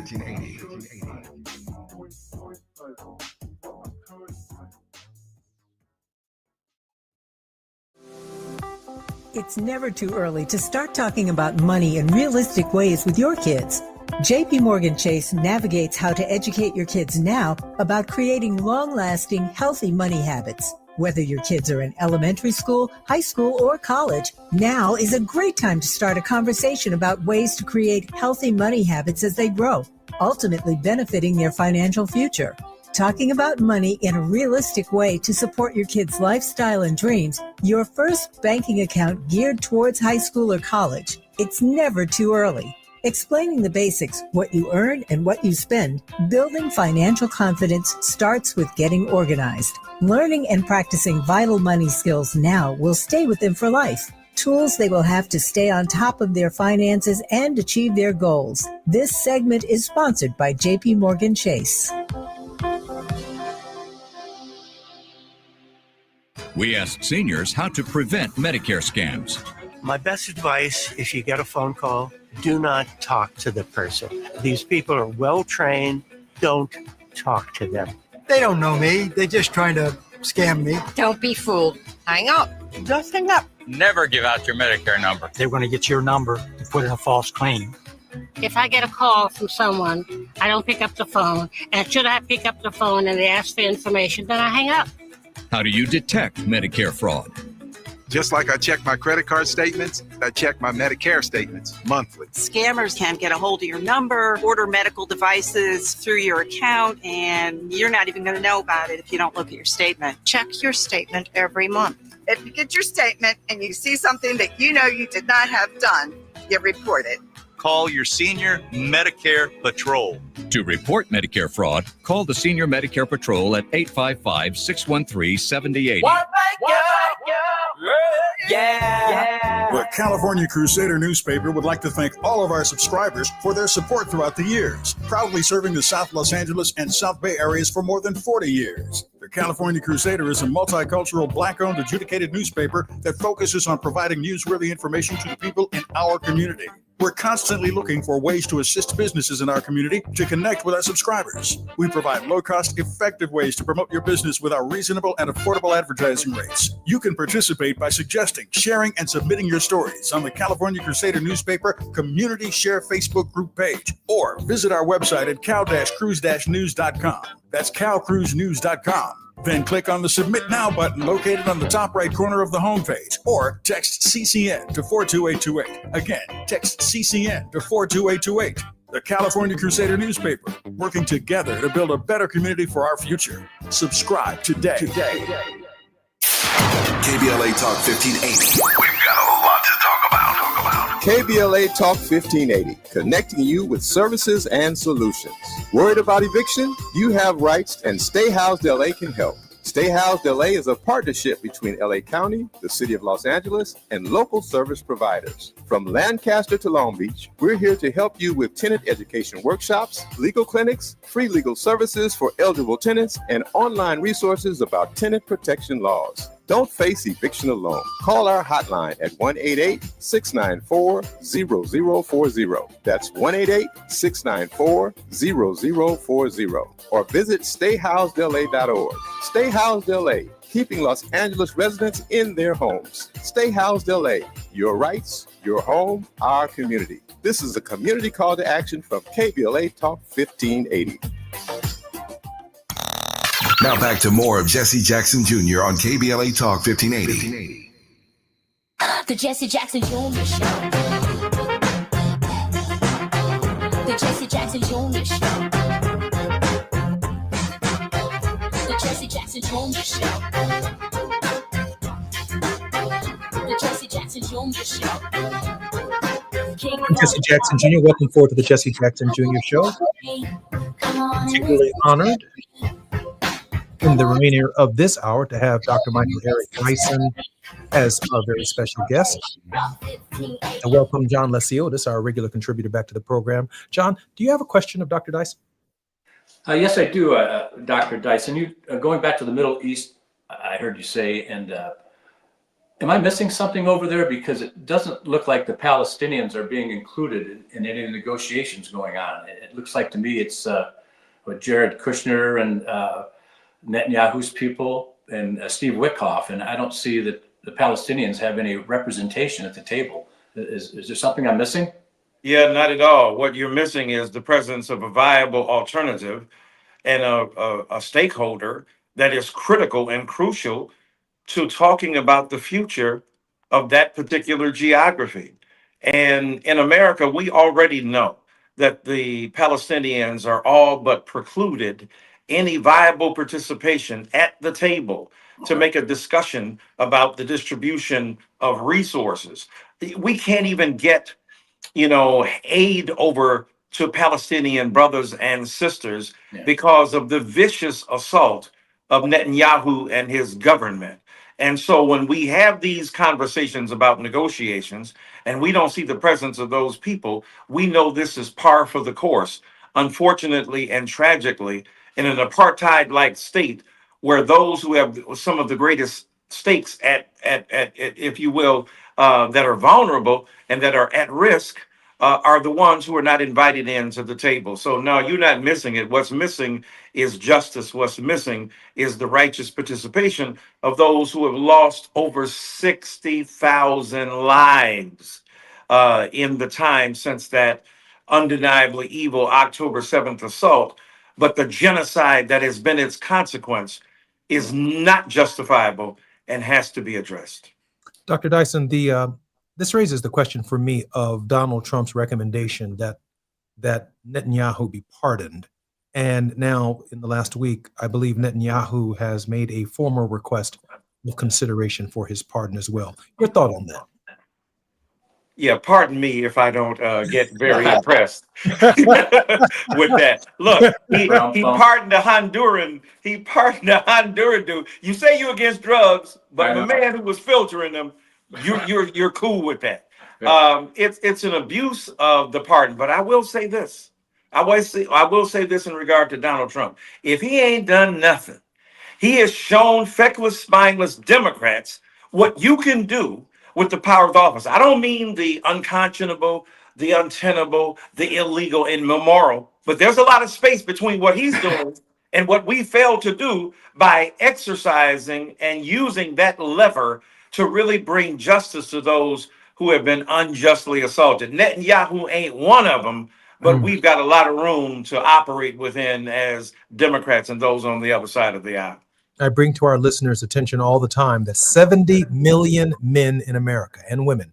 It's never too early to start talking about money in realistic ways with your kids. JP Morgan Chase navigates how to educate your kids now about creating long-lasting, healthy money habits. Whether your kids are in elementary school, high school, or college, now is a great time to start a conversation about ways to create healthy money habits as they grow, ultimately benefiting their financial future. Talking about money in a realistic way to support your kids' lifestyle and dreams, your first banking account geared towards high school or college. It's never too early. Explaining the basics, what you earn and what you spend, building financial confidence starts with getting organized. Learning and practicing vital money skills now will stay with them for life. Tools they will have to stay on top of their finances and achieve their goals. This segment is sponsored by JP Morgan Chase. We asked seniors how to prevent Medicare scams. My best advice, if you get a phone call, do not talk to the person. These people are well trained. Don't talk to them. They don't know me. They're just trying to scam me. Don't be fooled. Hang up. Just hang up. Never give out your Medicare number. They're going to get your number and put in a false claim. If I get a call from someone, I don't pick up the phone. And should I pick up the phone and they ask for information, then I hang up. How do you detect Medicare fraud? Just like I check my credit card statements, I check my Medicare statements monthly. Scammers can get a hold of your number, order medical devices through your account, and you're not even going to know about it if you don't look at your statement. Check your statement every month. If you get your statement and you see something that you know you did not have done, you report it. Call your senior Medicare Patrol. To report Medicare fraud, call the Senior Medicare Patrol at 855-613-7080. Yeah. The California Crusader newspaper would like to thank all of our subscribers for their support throughout the years, proudly serving the South Los Angeles and South Bay areas for more than 40 years. The California Crusader is a multicultural, Black-owned, adjudicated newspaper that focuses on providing newsworthy information to the people in our community. We're constantly looking for ways to assist businesses in our community to connect with our subscribers. We provide low-cost, effective ways to promote your business with our reasonable and affordable advertising rates. You can participate by suggesting, sharing, and submitting your stories on the California Crusader newspaper Community Share Facebook group page, or visit our website at cal-cruise-news.com. That's calcruisenews.com. Then click on the Submit Now button located on the top right corner of the homepage, or text CCN to 42828. Again, text CCN to 42828. The California Crusader newspaper, working together to build a better community for our future. Subscribe today. KBLA Talk 1580. We've got a lot to talk about. KBLA Talk 1580, connecting you with services and solutions. Worried about eviction? You have rights, and Stay Housed LA can help. Stay Housed LA is a partnership between LA County, the City of Los Angeles, and local service providers. From Lancaster to Long Beach, we're here to help you with tenant education workshops, legal clinics, free legal services for eligible tenants, and online resources about tenant protection laws. Don't face eviction alone. Call our hotline at 1-888-694-0040. That's 1-888-694-0040. Or visit stayhousedla.org. Stay Housed LA, keeping Los Angeles residents in their homes. Stay Housed LA, your rights, your home, our community. This is a community call to action from KBLA Talk 1580. Now back to more of Jesse Jackson Jr. on KBLA Talk 1580. The Jesse Jackson Jr. Show. The Jesse Jackson Jr. Show. The Jesse Jackson Jr. Show. The Jesse Jackson Jr. Show. I'm Jesse Jackson Jr. Welcome forward to the Jesse Jackson Jr. Show. Particularly honored in the remainder of this hour to have Dr. Michael Eric Dyson as our very special guest. And welcome John Lesiotis, our regular contributor, back to the program. John, do you have a question of Dr. Dyson? Yes, I do, Dr. Dyson. You going back to the Middle East, I heard you say, and am I missing something over there? Because it doesn't look like the Palestinians are being included in any negotiations going on. It looks like to me it's with Jared Kushner and Netanyahu's people and Steve Witkoff, and I don't see that the Palestinians have any representation at the table. Is there something I'm missing? Yeah, not at all. What you're missing is the presence of a viable alternative and a stakeholder that is critical and crucial to talking about the future of that particular geography. And in America, we already know that the Palestinians are all but precluded any viable participation at the table to make a discussion about the distribution of resources. We can't even get, aid over to Palestinian brothers and sisters because of the vicious assault of Netanyahu and his government. And so when we have these conversations about negotiations and we don't see the presence of those people, we know this is par for the course. Unfortunately and tragically, in an apartheid-like state where those who have some of the greatest stakes at if you will, that are vulnerable and that are at risk are the ones who are not invited into the table. So no, you're not missing it. What's missing is justice. What's missing is the righteous participation of those who have lost over 60,000 lives in the time since that undeniably evil October 7th assault. But the genocide that has been its consequence is not justifiable and has to be addressed. Dr. Dyson, this raises the question for me of Donald Trump's recommendation that Netanyahu be pardoned. And now in the last week, I believe Netanyahu has made a formal request of consideration for his pardon as well. Your thought on that? Yeah, pardon me if I don't get very impressed with that. Look, he pardoned a Honduran. He pardoned a Honduran dude. You say you're against drugs, but the man who was filtering them, you're cool with that. It's an abuse of the pardon. But I will say this. I will say this in regard to Donald Trump. If he ain't done nothing, he has shown feckless, spineless Democrats what you can do with the power of office. I don't mean the unconscionable, the untenable, the illegal, and immoral. But there's a lot of space between what he's doing and what we failed to do by exercising and using that lever to really bring justice to those who have been unjustly assaulted. Netanyahu ain't one of them, but we've got a lot of room to operate within as Democrats and those on the other side of the aisle. I bring to our listeners' attention all the time that 70 million men in America and women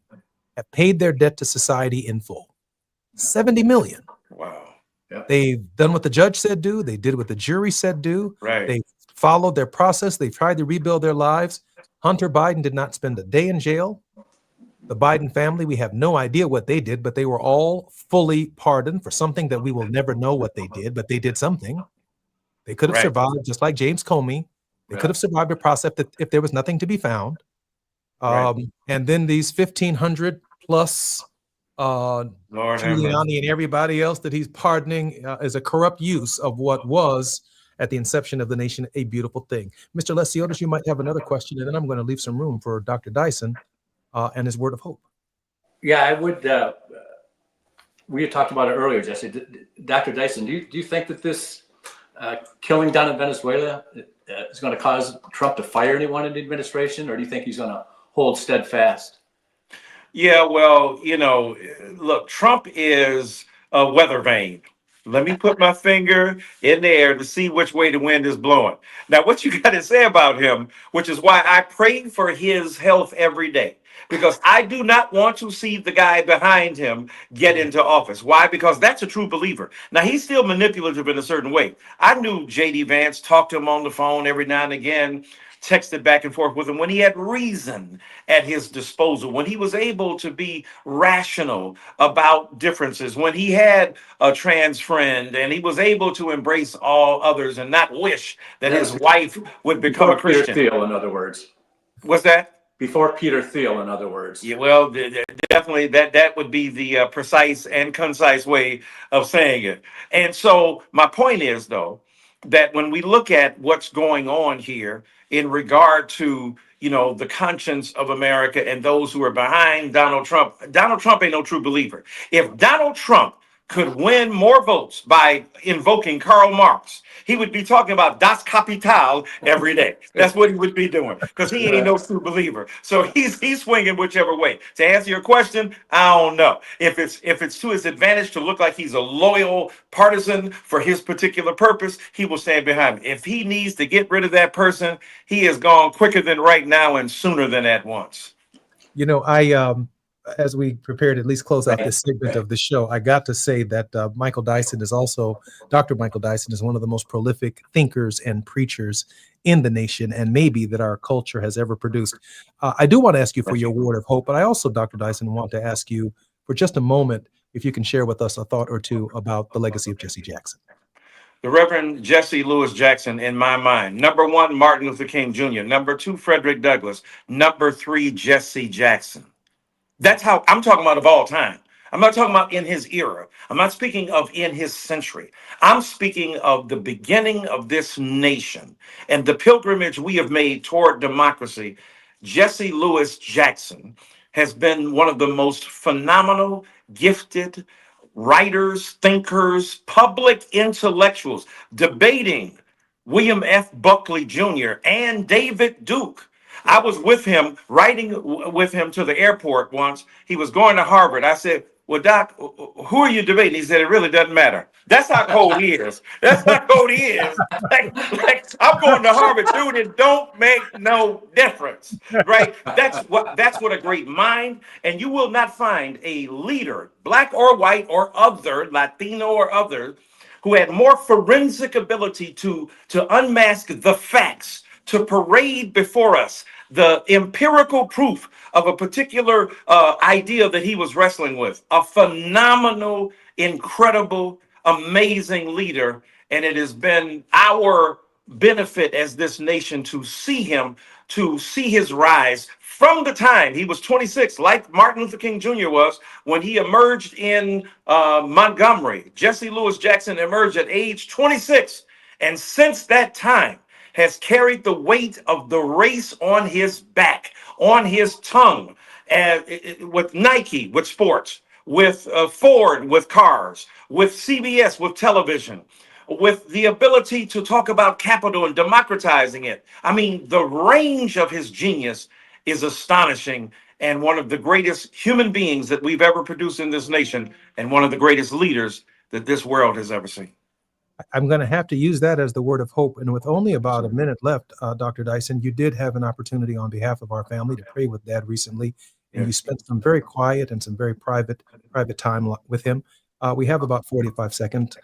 have paid their debt to society in full. 70 million. Wow. Yeah. They've done what the judge said do. They did what the jury said do. Right. They followed their process. They tried to rebuild their lives. Hunter Biden did not spend a day in jail. The Biden family, we have no idea what they did, but they were all fully pardoned for something that we will never know what they did, but they did something. They could have survived, just like James Comey. They could have survived a process if there was nothing to be found. And then these 1,500 plus Giuliani and everybody else that he's pardoning is a corrupt use of what was, at the inception of the nation, a beautiful thing. Mr. Lesiotis, you might have another question, and then I'm going to leave some room for Dr. Dyson and his word of hope. Yeah, I would. We had talked about it earlier, Jesse. Dr. Dyson, do you think that this killing down in Venezuela is going to cause Trump to fire anyone in the administration, or do you think he's going to hold steadfast? Yeah, well, look, Trump is a weather vane. Let me put my finger in the air to see which way the wind is blowing. Now, what you got to say about him, which is why I pray for his health every day, because I do not want to see the guy behind him get into office. Why? Because that's a true believer. Now, he's still manipulative in a certain way. I knew J.D. Vance, talked to him on the phone every now and again, texted back and forth with him when he had reason at his disposal, when he was able to be rational about differences, when he had a trans friend and he was able to embrace all others and not wish that his wife would become a Christian. Peter Thiel, in other words. What's that? Before Peter Thiel, in other words. Yeah, well, definitely that would be the precise and concise way of saying it. And so my point is, though, that when we look at what's going on here in regard to, the conscience of America and those who are behind Donald Trump ain't no true believer. If Donald Trump could win more votes by invoking Karl Marx, he would be talking about Das Kapital every day. That's what he would be doing, because he ain't no true believer. So he's swinging whichever way. To answer your question, I don't know. If it's to his advantage to look like he's a loyal partisan for his particular purpose, he will stand behind him. If he needs to get rid of that person, he is gone quicker than right now and sooner than at once. As we prepared to at least close out this segment of the show, I got to say that Dr. Michael Dyson is one of the most prolific thinkers and preachers in the nation, and maybe that our culture has ever produced. I do want to ask you for your word of hope, but I also, Dr. Dyson, want to ask you for just a moment if you can share with us a thought or two about the legacy of Jesse Jackson. The Reverend Jesse Louis Jackson, in my mind. Number 1, Martin Luther King Jr. Number 2, Frederick Douglass. Number 3, Jesse Jackson. That's how I'm talking about of all time. I'm not talking about in his era. I'm not speaking of in his century. I'm speaking of the beginning of this nation and the pilgrimage we have made toward democracy. Jesse Louis Jackson has been one of the most phenomenal, gifted writers, thinkers, public intellectuals, debating William F. Buckley Jr. and David Duke. I was with him, riding with him to the airport once. He was going to Harvard. I said, well, Doc, who are you debating? He said, it really doesn't matter. That's how cold he is. That's how cold he is. Like, I'm going to Harvard, dude. It don't make no difference, right? That's what a great mind. And you will not find a leader, black or white or other, Latino or other, who had more forensic ability to unmask the facts, to parade before us the empirical proof of a particular idea that he was wrestling with. A phenomenal, incredible, amazing leader. And it has been our benefit as this nation to see him, to see his rise from the time he was 26, like Martin Luther King Jr. was, when he emerged in Montgomery. Jesse Louis Jackson emerged at age 26. And since that time, has carried the weight of the race on his back, on his tongue, and with Nike, with sports, with Ford with cars, with CBS with television, with the ability to talk about capital and democratizing it. I mean, the range of his genius is astonishing, and one of the greatest human beings that we've ever produced in this nation, and one of the greatest leaders that this world has ever seen. I'm going to have to use that as the word of hope. And with only about a minute left, Dr. Dyson, you did have an opportunity on behalf of our family to pray with Dad recently, and you spent some very quiet and some very private time with him. We have about 45 seconds.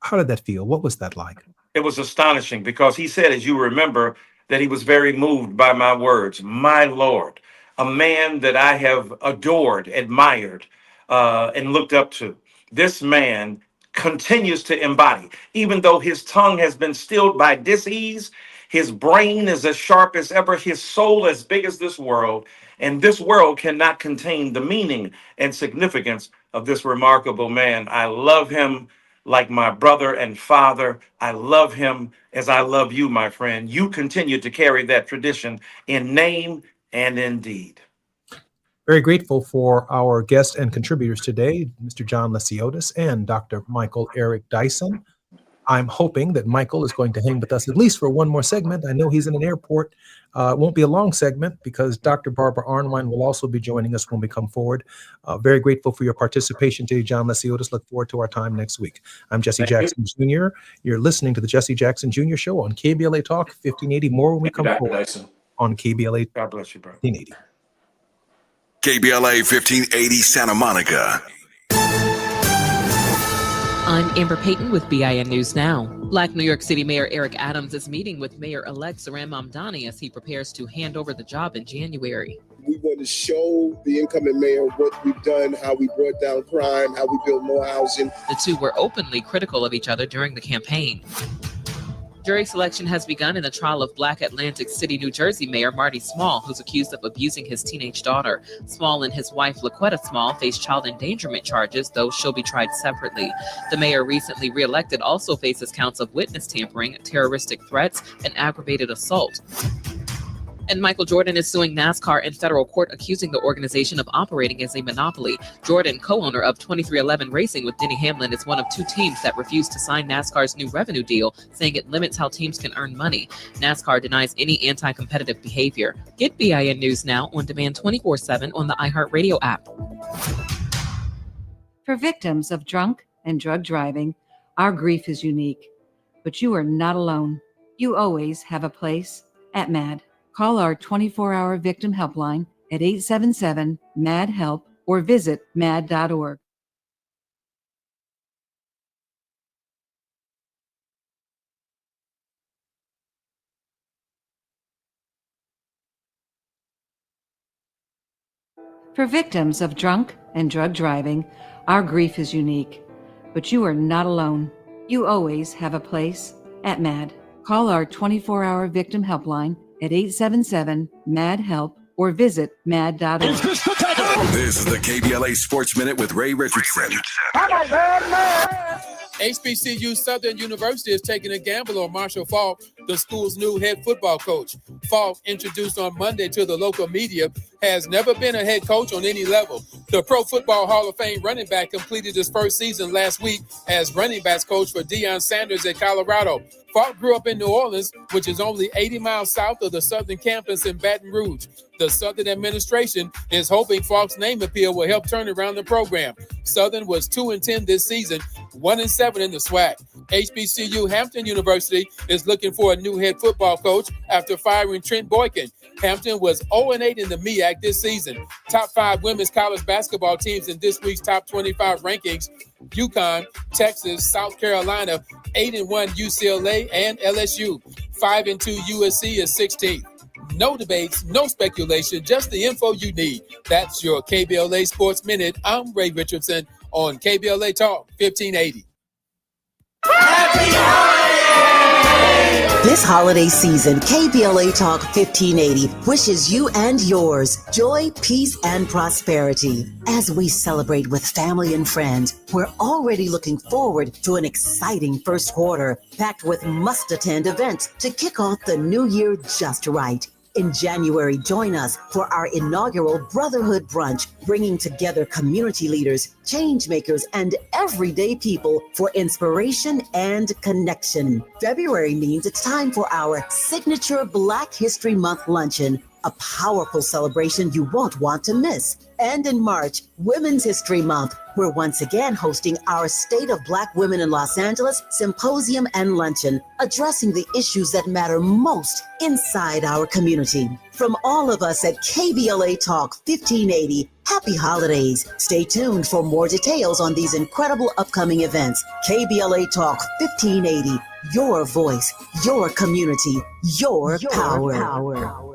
How did that feel? What was that like? It was astonishing because he said, as you remember, that he was very moved by my words. My Lord, a man that I have adored, admired, and looked up to. This man continues to embody, even though his tongue has been stilled by disease, his brain is as sharp as ever, his soul as big as this world, and this world cannot contain the meaning and significance of this remarkable man. I love him like my brother and father. I love him as I love you, my friend. You continue to carry that tradition in name and in deed. Very grateful for our guests and contributors today, Mr. John Lesiotis and Dr. Michael Eric Dyson. I'm hoping that Michael is going to hang with us at least for one more segment. I know he's in an airport. It won't be a long segment because Dr. Barbara Arnwine will also be joining us when we come forward. Very grateful for your participation today, John Lesiotis. Look forward to our time next week. I'm Jesse Jackson Jr. You're listening to the Jesse Jackson Jr. Show on KBLA Talk 1580. More when we come forward on KBLA. God bless you, bro. 1580. KBLA 1580 Santa Monica. I'm Amber Payton with BIN News Now. Black New York City Mayor Eric Adams is meeting with Mayor-elect Saran Mamdani as he prepares to hand over the job in January. We want to show the incoming mayor what we've done, how we brought down crime, how we built more housing. The two were openly critical of each other during the campaign. Jury selection has begun in the trial of Black Atlantic City, New Jersey Mayor Marty Small, who's accused of abusing his teenage daughter. Small and his wife, LaQuetta Small, face child endangerment charges, though she'll be tried separately. The mayor, recently reelected, also faces counts of witness tampering, terroristic threats, and aggravated assault. And Michael Jordan is suing NASCAR in federal court, accusing the organization of operating as a monopoly. Jordan, co-owner of 2311 Racing with Denny Hamlin, is one of two teams that refused to sign NASCAR's new revenue deal, saying it limits how teams can earn money. NASCAR denies any anti-competitive behavior. Get BIN News Now on demand 24/7 on the iHeartRadio app. For victims of drunk and drug driving, our grief is unique, but you are not alone. You always have a place at MAD. Call our 24-hour victim helpline at 877-MAD-HELP or visit mad.org. For victims of drunk and drug driving, our grief is unique, but you are not alone. You always have a place at MAD. Call our 24-hour victim helpline at 877-MAD-HELP or visit mad.org. This is the KBLA Sports Minute with Ray Richardson. HBCU Southern University is taking a gamble on Marshall Faulk, the school's new head football coach. Faulk, introduced on Monday to the local media, has never been a head coach on any level. The Pro Football Hall of Fame running back completed his first season last week as running backs coach for Deion Sanders at Colorado. Faulk grew up in New Orleans, which is only 80 miles south of the Southern campus in Baton Rouge. The Southern administration is hoping Faulk's name appeal will help turn around the program. Southern was 2-10 this season, 1-7 in the SWAC. HBCU Hampton University is looking for a new head football coach after firing Trent Boykin. Hampton was 0-8 in the MEAC this season. Top 5 women's college basketball teams in this week's top 25 rankings: UConn, Texas, South Carolina, 8-1 UCLA, and LSU. 5-2 USC is 16th. No debates, no speculation, just the info you need. That's your KBLA Sports Minute. I'm Ray Richardson on KBLA Talk 1580. This holiday season, KBLA Talk 1580 wishes you and yours joy, peace, and prosperity. As we celebrate with family and friends, we're already looking forward to an exciting first quarter, packed with must-attend events to kick off the new year just right. In January, join us for our inaugural Brotherhood Brunch, bringing together community leaders, change makers, and everyday people for inspiration and connection. February means it's time for our signature Black History Month luncheon, a powerful celebration you won't want to miss. And in March, Women's History Month, we're once again hosting our State of Black Women in Los Angeles Symposium and Luncheon, addressing the issues that matter most inside our community. From all of us at KBLA Talk 1580, happy holidays. Stay tuned for more details on these incredible upcoming events. KBLA Talk 1580, your voice, your community, your power.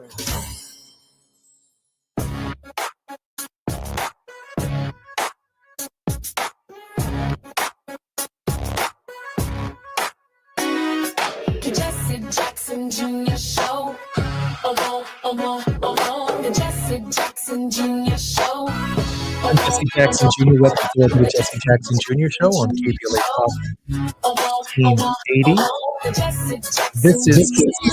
The Jesse Jackson Jr. Show. The Jesse Jackson Jr. Show. I'm Jesse Jackson Jr. Welcome to the Jesse Jackson Jr. Show on KBLA Talk 1580. This is season 2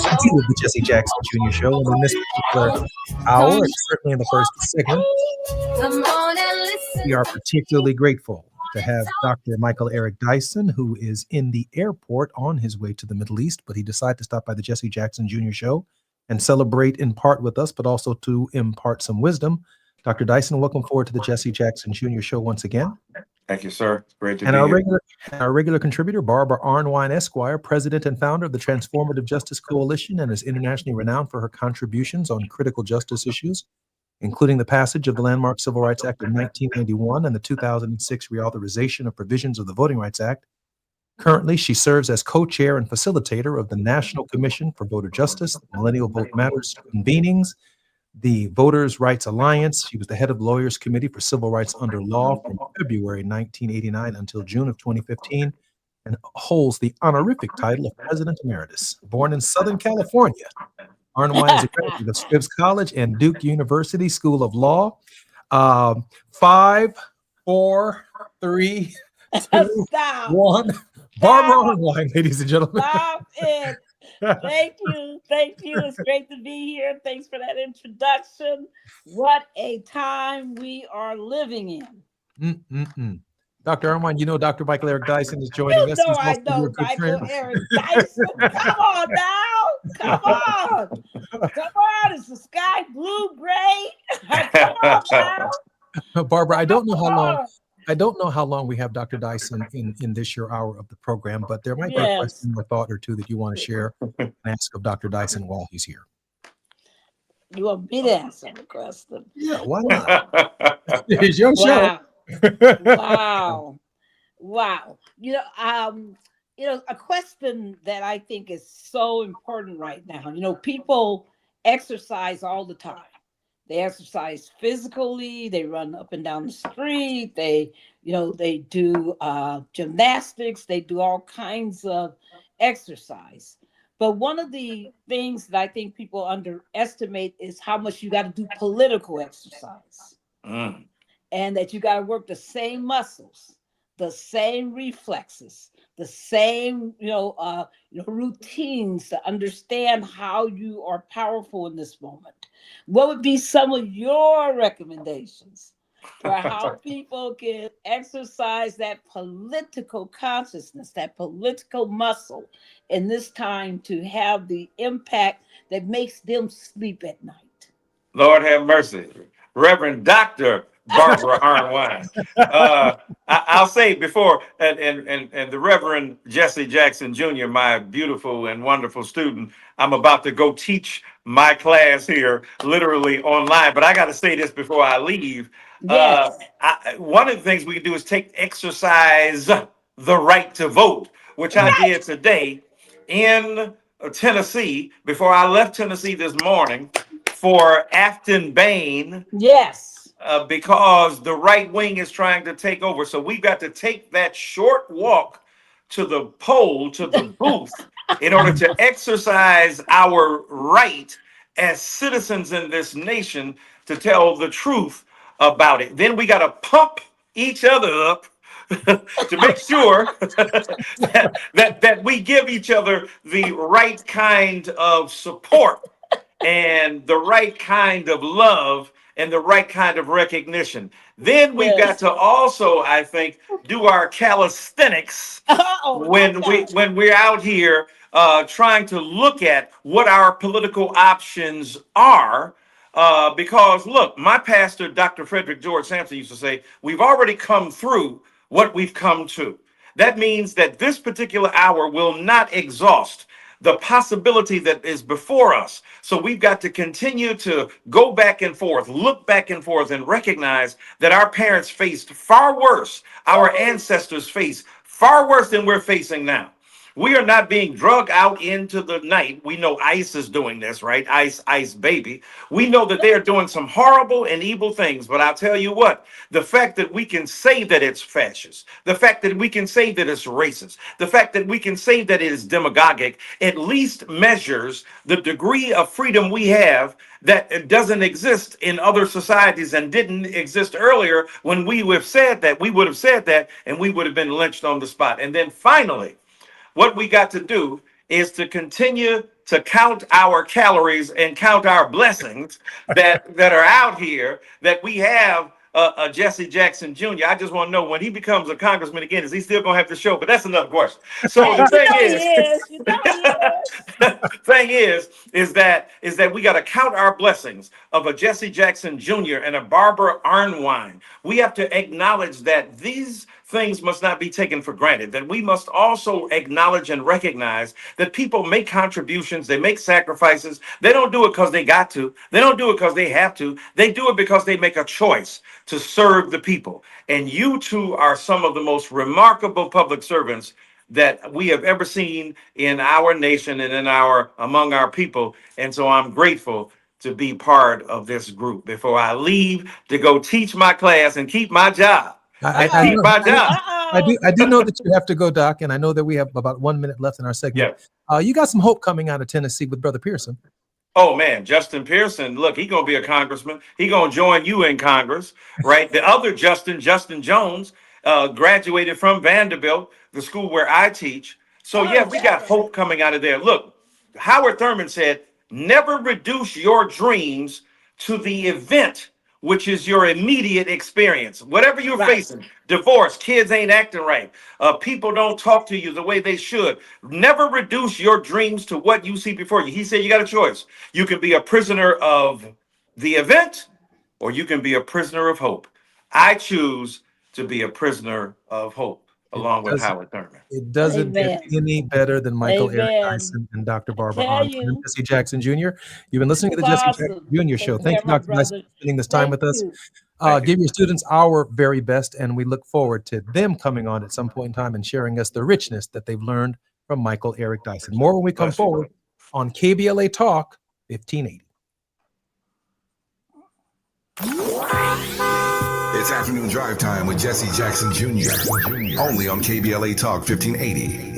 of the Jesse Jackson Jr. Show, and in this particular hour, and certainly in the first segment, we are particularly grateful to have Dr. Michael Eric Dyson, who is in the airport on his way to the Middle East, but he decided to stop by the Jesse Jackson Jr. Show and celebrate in part with us, but also to impart some wisdom. Dr. Dyson, welcome forward to the Jesse Jackson Jr. Show once again. Thank you, sir. Great to And be our here. regular contributor, Barbara Arnwine Esquire, president and founder of the Transformative Justice Coalition, and is internationally renowned for her contributions on critical justice issues, including the passage of the landmark Civil Rights Act of 1991 and the 2006 reauthorization of provisions of the Voting Rights Act. Currently, she serves as co-chair and facilitator of the National Commission for Voter Justice, the Millennial Vote Matters convenings, the Voters' Rights Alliance. She was the head of the Lawyers Committee for Civil Rights Under Law from February 1989 until June of 2015, and holds the honorific title of President Emeritus. Born in Southern California, Arnwine is a graduate of Scripps College and Duke University School of Law. 5, 4, 3, 2, 1. Barbara Arnwine, ladies and gentlemen. Stop it. Thank you. Thank you. It's great to be here. Thanks for that introduction. What a time we are living in. Dr. Arnwine, you know Dr. Michael Eric Dyson is joining us. No, I know Michael Eric Dyson. Come on now. Come on. Come on. It's the sky blue, gray. Come on now. Barbara, I don't know how long we have Dr. Dyson in this your hour of the program, but there might be a question or thought or two that you want to share and ask of Dr. Dyson while he's here. You want me to answer the question? Yeah, why not? It's your show. Wow. A question that I think is so important right now. People exercise all the time. They exercise physically. They run up and down the street. They do gymnastics. They do all kinds of exercise. But one of the things that I think people underestimate is how much you got to do political exercise. And that you got to work the same muscles, the same reflexes, the same, routines to understand how you are powerful in this moment. What would be some of your recommendations for how people can exercise that political consciousness, that political muscle in this time to have the impact that makes them sleep at night? Lord have mercy. Reverend Dr. Barbara Arnwine. I'll say before, and the Reverend Jesse Jackson Jr., my beautiful and wonderful student, I'm about to go teach my class here literally online, but I got to say this before I leave. Yes. One of the things we can do is exercise the right to vote, which I did today in Tennessee before I left Tennessee this morning for Afton Bain. Yes. Because the right wing is trying to take over. So we've got to take that short walk to the poll, to the booth, in order to exercise our right as citizens in this nation to tell the truth about it. Then we got to pump each other up to make sure that we give each other the right kind of support and the right kind of love and the right kind of recognition. Then we've got to also, I think, do our calisthenics when we're out here trying to look at what our political options are. Because look, my pastor, Dr. Frederick George Sampson, used to say, we've already come through what we've come to. That means that this particular hour will not exhaust the possibility that is before us. So we've got to continue to go back and forth, look back and forth, and recognize that our parents faced far worse. Our ancestors faced far worse than we're facing now. We are not being drug out into the night. We know ICE is doing this, right? ICE, baby. We know that they are doing some horrible and evil things. But I'll tell you what, the fact that we can say that it's fascist, the fact that we can say that it's racist, the fact that we can say that it is demagogic, at least measures the degree of freedom we have that doesn't exist in other societies and didn't exist earlier when we would have said that, and we would have been lynched on the spot. And then finally, what we got to do is to continue to count our calories and count our blessings that are out here, that we have Jesse Jackson Jr. I just want to know, when he becomes a congressman again, is he still going to have to show? But that's another question. So the thing is that we got to count our blessings of a Jesse Jackson Jr. and a Barbara Arnwine. We have to acknowledge that these things must not be taken for granted, that we must also acknowledge and recognize that people make contributions, they make sacrifices. They don't do it because they got to. They don't do it because they have to. They do it because they make a choice to serve the people. And you two are some of the most remarkable public servants that we have ever seen in our nation and among our people. And so I'm grateful to be part of this group before I leave to go teach my class and keep my job. I do know that you have to go, Doc, and I know that we have about 1 minute left in our segment. You got some hope coming out of Tennessee with Brother Pearson. Oh man, Justin Pearson, look, he's gonna be a congressman. He's gonna join you in Congress, right? The other Justin Jones, graduated from Vanderbilt, the school where I teach. So yeah, we got hope coming out of there. Look, Howard Thurman said, never reduce your dreams to the event which is your immediate experience. Whatever you're facing, divorce, kids ain't acting right, people don't talk to you the way they should. Never reduce your dreams to what you see before you. He said you got a choice. You can be a prisoner of the event, or you can be a prisoner of hope. I choose to be a prisoner of hope, along with Howard Thurman. It doesn't get any better than Michael Eric Dyson and Dr. Barbara Arnwine and Jesse Jackson Jr. You've been listening to the Jesse Jackson Jr. Show. Thank you, Dr. Dyson, for spending this time with us. Give your students our very best, and we look forward to them coming on at some point in time and sharing us the richness that they've learned from Michael Eric Dyson. More when we come forward on KBLA Talk 1580. It's afternoon drive time with Jesse Jackson Jr. Only on KBLA Talk 1580.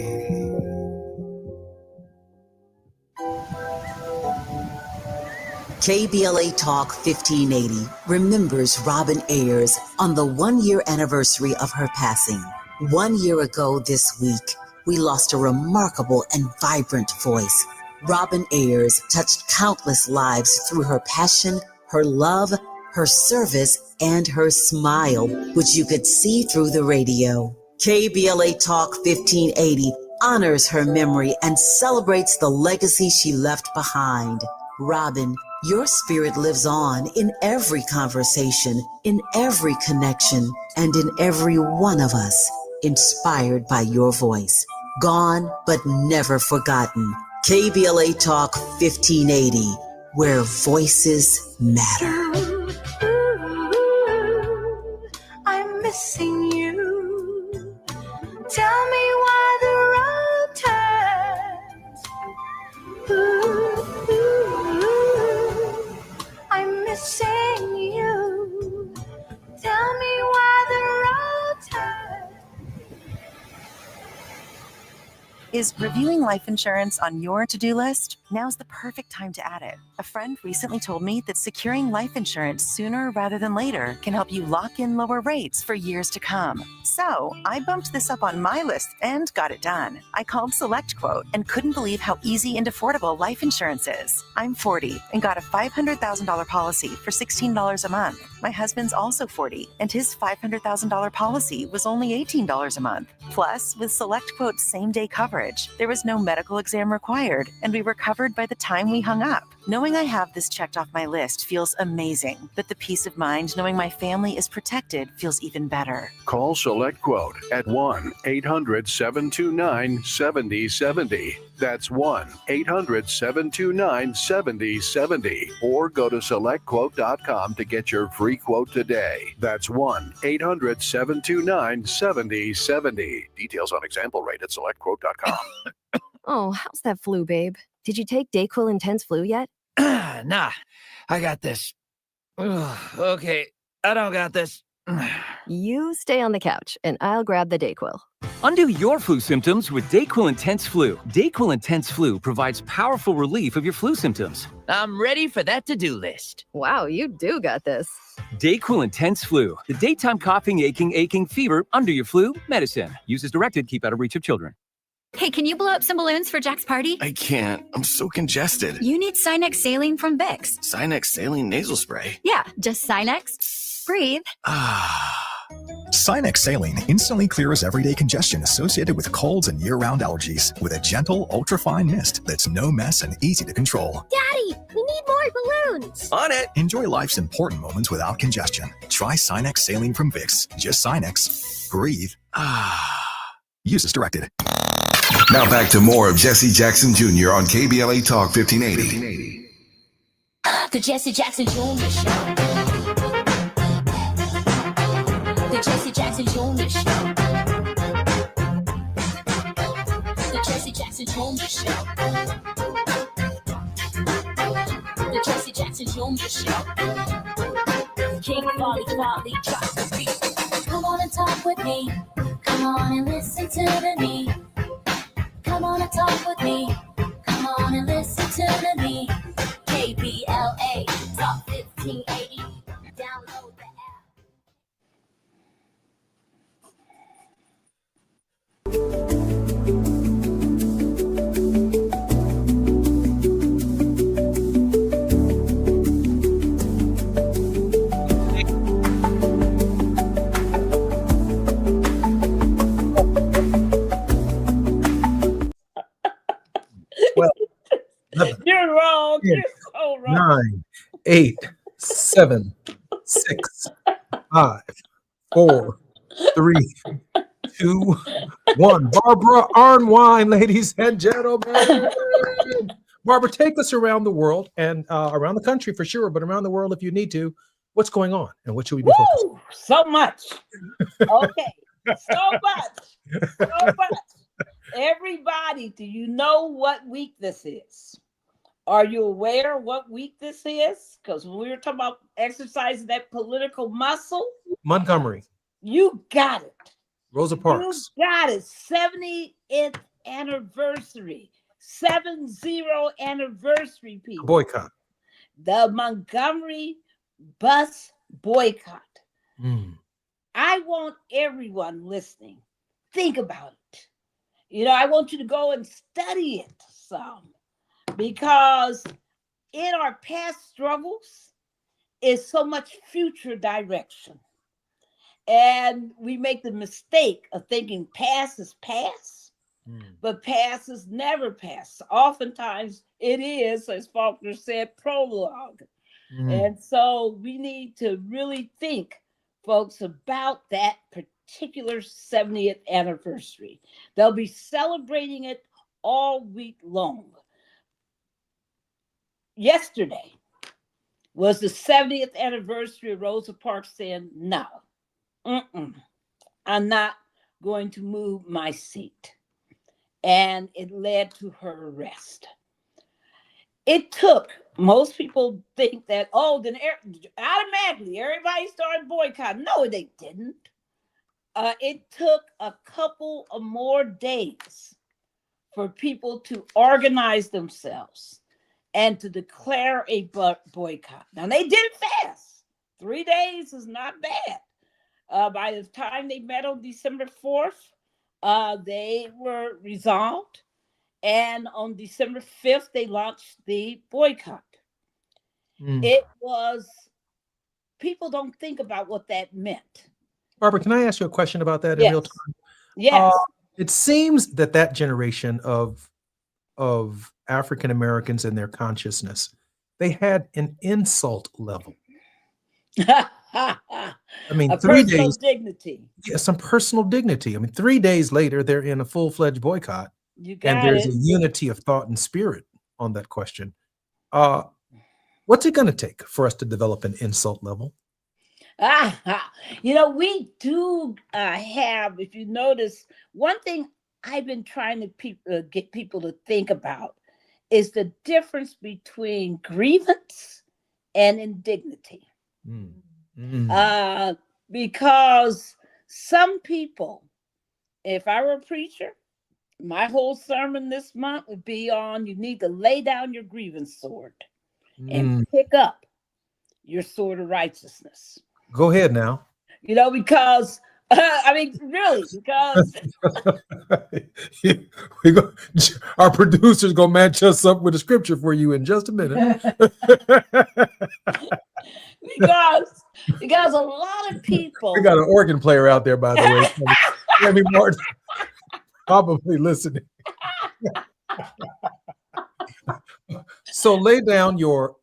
KBLA Talk 1580 remembers Robin Ayers on the 1-year anniversary of her passing. 1 year ago this week, we lost a remarkable and vibrant voice. Robin Ayers touched countless lives through her passion, her love, her service, and her smile, which you could see through the radio. KBLA Talk 1580 honors her memory and celebrates the legacy she left behind. Robin, your spirit lives on in every conversation, in every connection, and in every one of us, inspired by your voice. Gone, but never forgotten. KBLA Talk 1580, where voices matter. I'm missing you. Tell me why the road turns. I'm missing you. Tell me why the road turns. Is reviewing life insurance on your to-do list? now's the perfect time to add it. A friend recently told me that securing life insurance sooner rather than later can help you lock in lower rates for years to come. So I bumped this up on my list and got it done. I called SelectQuote and couldn't believe how easy and affordable life insurance is. I'm 40 and got a $500,000 policy for $16 a month. My husband's also 40, and his $500,000 policy was only $18 a month. Plus, with SelectQuote's same-day coverage, there was no medical exam required, and we were covered by the time we hung up. Knowing I have this checked off my list feels amazing, but the peace of mind knowing my family is protected feels even better. Call SelectQuote at 1-800-729-7070. That's 1-800-729-7070. Or go to SelectQuote.com to get your free quote today. That's 1-800-729-7070. Details on example rate at SelectQuote.com. Oh, how's that flu, babe? Did you take Dayquil Intense Flu yet? Nah, I got this. Ugh, okay, I don't got this. You stay on the couch, and I'll grab the Dayquil. Undo your flu symptoms with Dayquil Intense Flu. Dayquil Intense Flu provides powerful relief of your flu symptoms. I'm ready for that to-do list. Wow, you do got this. Dayquil Intense Flu. The daytime coughing, aching, fever, under your flu medicine. Use as directed. Keep out of reach of children. Hey, can you blow up some balloons for Jack's party? I can't. I'm so congested. You need Sinex Saline from Vicks. Sinex Saline Nasal Spray? Yeah, just Sinex. Breathe. Sinex Saline instantly clears everyday congestion associated with colds and year-round allergies with a gentle, ultra-fine mist that's no mess and easy to control. Daddy, we need more balloons. On it. Enjoy life's important moments without congestion. Try Sinex Saline from Vicks. Just Sinex. Breathe. Use as directed. Now back to more of Jesse Jackson Jr. on KBLA Talk 1580. The Jesse Jackson Jr. Show. The Jesse Jackson Jr. Show. The Jesse Jackson Jr. Show. The Jesse Jackson Jr. Show. King Volley, drop the beat. Come on and talk with me. Come on and listen to me. Come on and talk with me. Come on and listen to me. KBLA Talk 1580. Download the You're wrong. You're so wrong. 9, 8, 7, 6, 5, 4, 3, 2, 1. Barbara Arnwine, ladies and gentlemen. Barbara, take us around the world and around the country for sure, but around the world if you need to. What's going on and what should we be focused on? So much. Okay. So much. So much. Everybody, do you know what week this is? Are you aware what week this is? Because when we were talking about exercising that political muscle, Montgomery, you got it. Rosa Parks. You got it. 70th anniversary. 70 anniversary, people. Boycott. The Montgomery bus boycott. I want everyone listening, think about it. You know, I want you to go and study it some, because in our past struggles is so much future direction. And we make the mistake of thinking past is past, but past is never past. Oftentimes it is, as Faulkner said, prologue. And so we need to really think, folks, about that particular 70th anniversary. They'll be celebrating it all week long. Yesterday was the 70th anniversary of Rosa Parks saying, no, I'm not going to move my seat. And it led to her arrest. It took, most people think that, oh, then automatically everybody started boycotting. No, they didn't. It took a couple of more days for people to organize themselves, and to declare a boycott. Now, they did it fast. 3 days is not bad. By the time they met on December 4th, they were resolved. And on December 5th, they launched the boycott. It was, people don't think about what that meant. Barbara, can I ask you a question about that in Yes. real time? Yes. It seems that that generation of African Americans and their consciousness, they had an insult level. I mean, A 3 personal days, dignity. yeah, some personal dignity. I mean, 3 days later, they're in a full-fledged boycott, You and got there's it. a unity of thought and spirit on that question. What's it going to take for us to develop an insult level? You know, we do have, if you notice, one thing I've been trying to get people to think about is the difference between grievance and indignity. Because some people, if I were a preacher, my whole sermon this month would be on you need to lay down your grievance sword and pick up your sword of righteousness. Go ahead now. You know, because I mean, really, because Our producer's gonna match us up with a scripture for you in just a minute. because a lot of people, We got an organ player out there, by the way. Maybe Martin probably listening. So lay down your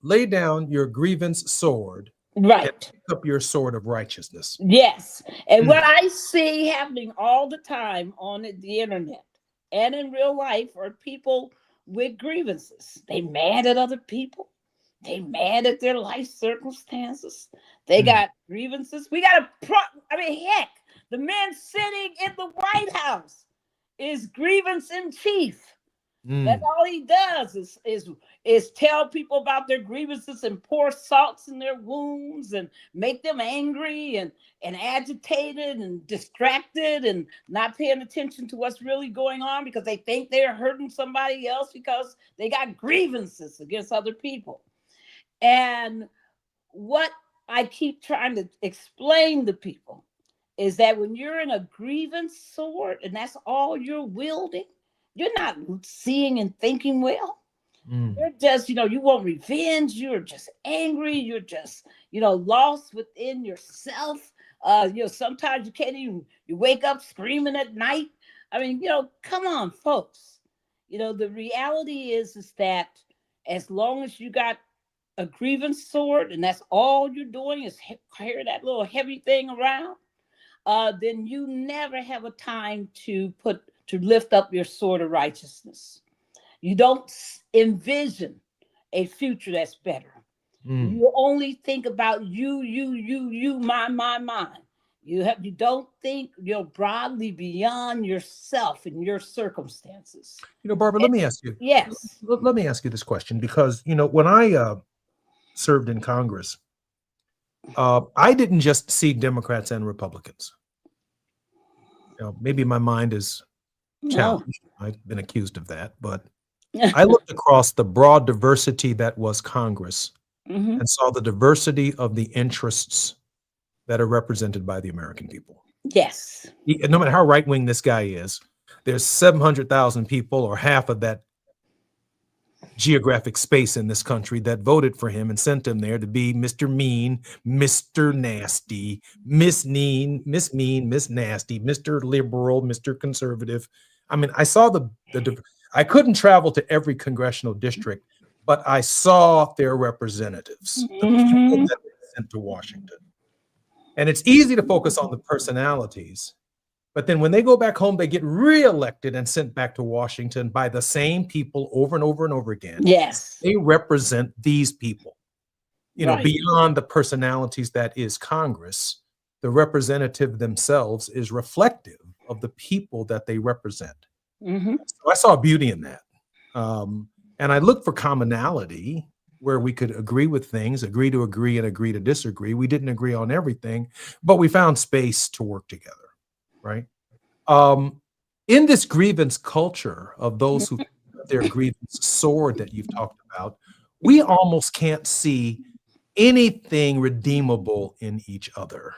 grievance sword, right? And pick up your sword of righteousness. Yes, and what I see happening all the time on the internet and in real life are people with grievances. They mad at other people. They mad at their life circumstances. They got grievances. We got I mean, heck, the man sitting in the White House is grievance in chief. That's all he does is tell people about their grievances and pour salts in their wounds and make them angry and agitated and distracted and not paying attention to what's really going on because they think they're hurting somebody else because they got grievances against other people. And what I keep trying to explain to people is that when you're in a grievance sword and that's all you're wielding, you're not seeing and thinking well. You're just, you want revenge. You're just angry. You're just, lost within yourself. Sometimes you can't even, you wake up screaming at night. I mean, come on, folks. The reality is that as long as you got a grievance sword and that's all you're doing is carry that little heavy thing around, then you never have a time to lift up your sword of righteousness. You don't envision a future that's better. You only think about you, my. You don't think broadly beyond yourself and your circumstances. Barbara, let me ask you. Yes. Let me ask you this question because, when I served in Congress, I didn't just see Democrats and Republicans. Maybe my mind is challenged. I've been accused of that, but I looked across the broad diversity that was Congress and saw the diversity of the interests that are represented by the American people. Yes. No matter how right-wing this guy is, there's 700,000 people or half of that geographic space in this country that voted for him and sent him there to be Mr. Mean, Mr. Nasty, Miss Mean, Miss Nasty, Mr. Liberal, Mr. Conservative. I mean, I saw I couldn't travel to every congressional district, but I saw their representatives, the people that were sent to Washington. And it's easy to focus on the personalities, but then when they go back home, they get reelected and sent back to Washington by the same people over and over and over again. Yes. They represent these people. Right. Beyond the personalities that is Congress, the representative themselves is reflective of the people that they represent. So I saw beauty in that. And I looked for commonality where we could agree with things, agree to agree and agree to disagree. We didn't agree on everything, but we found space to work together, right? In this grievance culture of those who their grievance sword that you've talked about, We almost can't see anything redeemable in each other.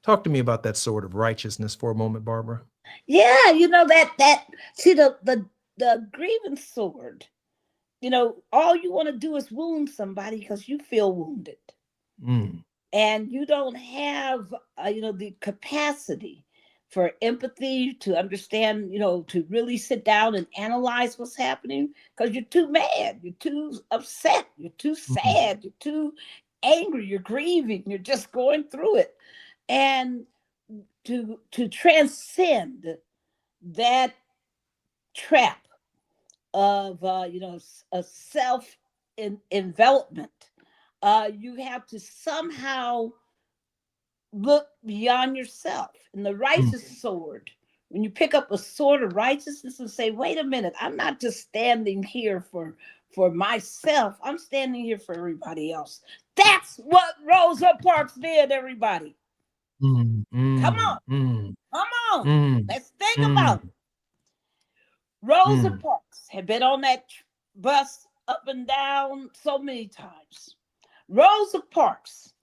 Talk to me about that sort of righteousness for a moment, Barbara. Yeah, that see the grievance sword. All you want to do is wound somebody because you feel wounded, and you don't have the capacity for empathy to understand, to really sit down and analyze what's happening because you're too mad, you're too upset, you're too sad, you're too angry, you're grieving, you're just going through it. And to transcend that trap of a self envelopment, you have to somehow look beyond yourself. And the righteous sword, when you pick up a sword of righteousness and say, wait a minute, I'm not just standing here for myself, I'm standing here for everybody else. That's what Rosa Parks did, everybody. Come on. Come on. Let's think about it. Rosa Parks had been on that bus up and down so many times. Rosa Parks,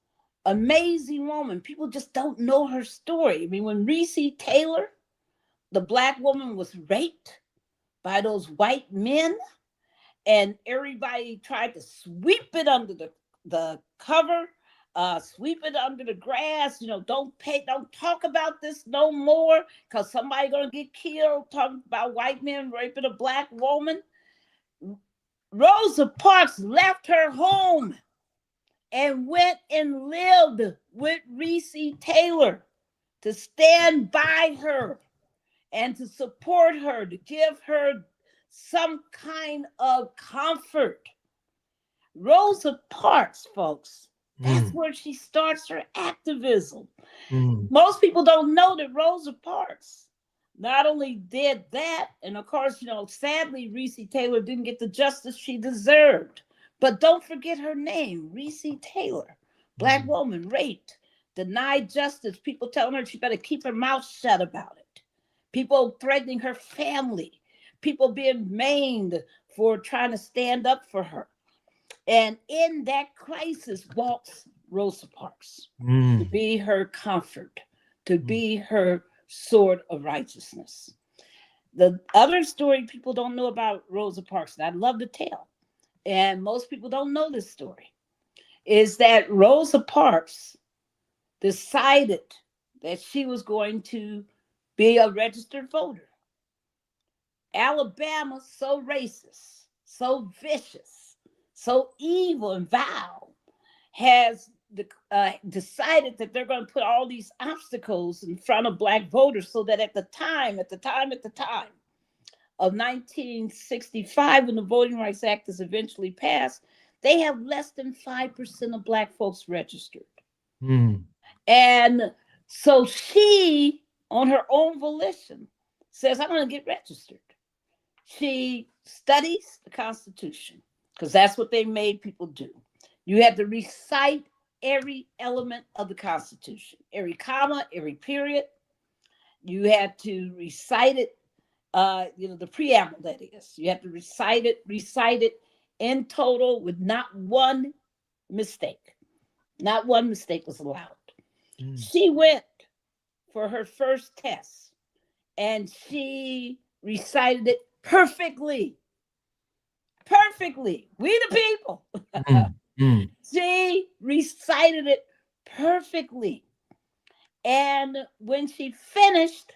amazing woman. People just don't know her story. I mean, when Reese Taylor, the Black woman, was raped by those white men, and everybody tried to sweep it under the cover, sweep it under the grass, don't talk about this no more because somebody gonna get killed talking about white men raping a Black woman. Rosa Parks left her home and went and lived with Reese Taylor to stand by her and to support her, to give her some kind of comfort. Rosa Parks, folks, that's where she starts her activism. Most people don't know that Rosa Parks not only did that, and of course, sadly, Reese Taylor didn't get the justice she deserved. But don't forget her name, Reese Taylor, Black woman, raped, denied justice. People telling her she better keep her mouth shut about it. People threatening her family. People being maimed for trying to stand up for her. And in that crisis walks Rosa Parks to be her comfort, to be her sword of righteousness. The other story people don't know about Rosa Parks, and I'd love to tell, and most people don't know this story, is that Rosa Parks decided that she was going to be a registered voter. Alabama, so racist, so vicious, so evil and vile, has decided that they're going to put all these obstacles in front of Black voters so that at the time of 1965, when the Voting Rights Act is eventually passed, they have less than 5% of Black folks registered. And so she, on her own volition, says, I'm going to get registered. She studies the Constitution because that's what they made people do. You had to recite every element of the Constitution, every comma, every period. You had to recite it, the preamble, that is. You had to recite it in total with not one mistake. Not one mistake was allowed. She went for her first test and she recited it perfectly. Perfectly. We the people. She recited it perfectly. And when she finished,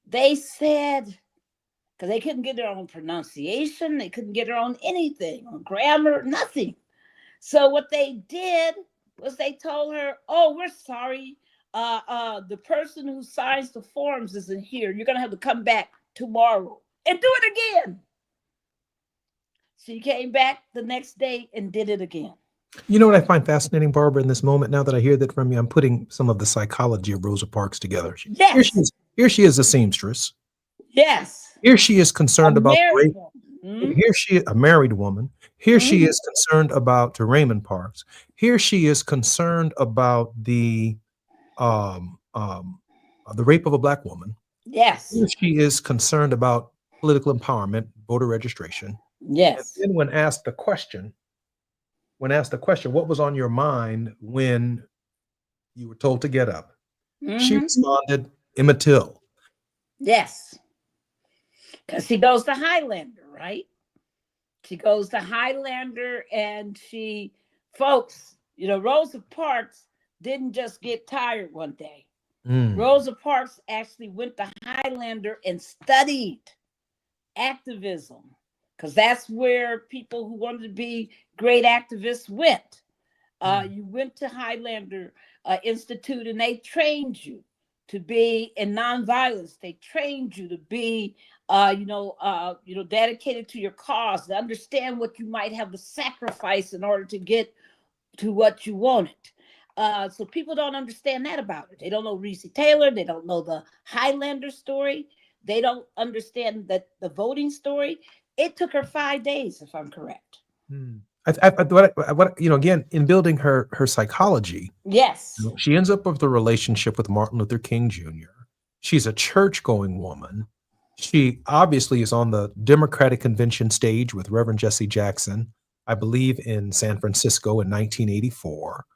they said, because they couldn't get her on pronunciation, they couldn't get her on anything, on grammar, nothing. So what they did was they told her, oh, we're sorry. The person who signs the forms isn't here. You're going to have to come back tomorrow and do it again. She came back the next day and did it again. You know what I find fascinating, Barbara, in this moment, now that I hear that from you, I'm putting some of the psychology of Rosa Parks together. Yes. Here she is a seamstress. Yes. Here she is concerned about rape. Here she a married woman. Here she is concerned about Raymond Parks. Here she is concerned about the rape of a Black woman. Yes. Here she is concerned about political empowerment, voter registration. Yes. And then when asked the question, what was on your mind when you were told to get up? She responded, Emmett Till. Yes. Because she goes to Highlander, right? She goes to Highlander and folks, Rosa Parks didn't just get tired one day. Rosa Parks actually went to Highlander and studied activism, because that's where people who wanted to be great activists went. You went to Highlander Institute and they trained you to be in nonviolence. They trained you to be, dedicated to your cause, to understand what you might have to sacrifice in order to get to what you wanted. So people don't understand that about it. They don't know Reese Taylor. They don't know the Highlander story. They don't understand that the voting story. It took her 5 days, if I'm correct. Again, in building her psychology, yes, she ends up with the relationship with Martin Luther King Jr. She's a church-going woman. She obviously is on the Democratic Convention stage with Reverend Jesse Jackson, I believe in San Francisco in 1984.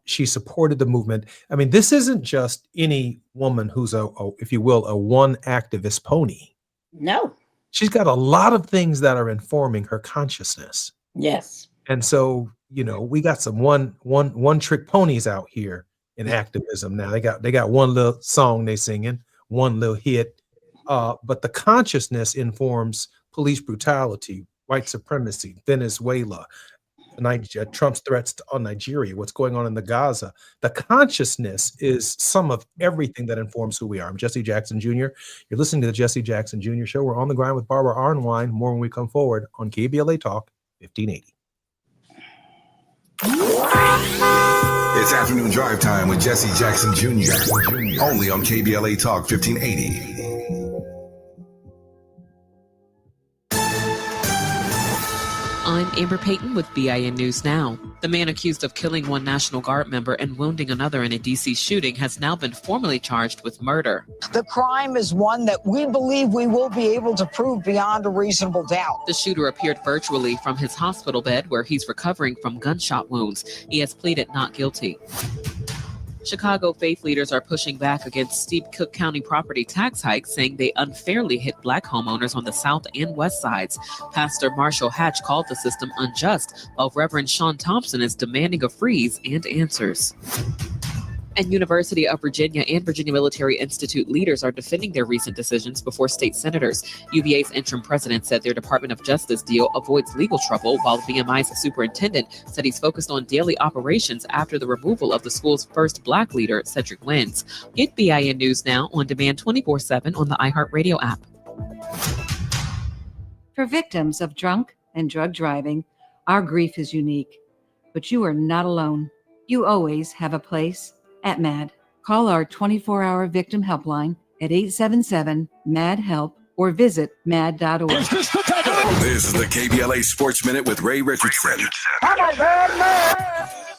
She supported the movement. I mean, this isn't just any woman who's if you will, a one activist pony. No. She's got a lot of things that are informing her consciousness. Yes. And so, we got some one trick ponies out here in activism now. They got one little song they singing, one little hit. But the consciousness informs police brutality, white supremacy, Venezuela, Trump's threats on Nigeria, what's going on in the Gaza. The consciousness is some of everything that informs who we are. I'm Jesse Jackson Jr. You're listening to the Jesse Jackson Jr. Show. We're on the grind with Barbara Arnwine. More when we come forward on KBLA Talk 1580. It's afternoon drive time with Jesse Jackson Jr. Only on KBLA Talk 1580. I'm Amber Payton with BIN News Now. The man accused of killing one National Guard member and wounding another in a D.C. shooting has now been formally charged with murder. The crime is one that we believe we will be able to prove beyond a reasonable doubt. The shooter appeared virtually from his hospital bed where he's recovering from gunshot wounds. He has pleaded not guilty. Chicago faith leaders are pushing back against steep Cook County property tax hikes, saying they unfairly hit Black homeowners on the south and west sides. Pastor Marshall Hatch called the system unjust, while Reverend Sean Thompson is demanding a freeze and answers. And University of Virginia and Virginia Military Institute leaders are defending their recent decisions before state senators. UVA's interim president said their Department of Justice deal avoids legal trouble, while VMI's superintendent said he's focused on daily operations after the removal of the school's first Black leader, Cedric Wins. Get BIN News Now on demand 24/7 on the iHeartRadio app. For victims of drunk and drug driving, our grief is unique, but you are not alone. You always have a place at MAD. Call our 24-hour victim helpline at 877-MAD-HELP or visit mad.org. This is the KBLA Sports Minute with Ray Richardson.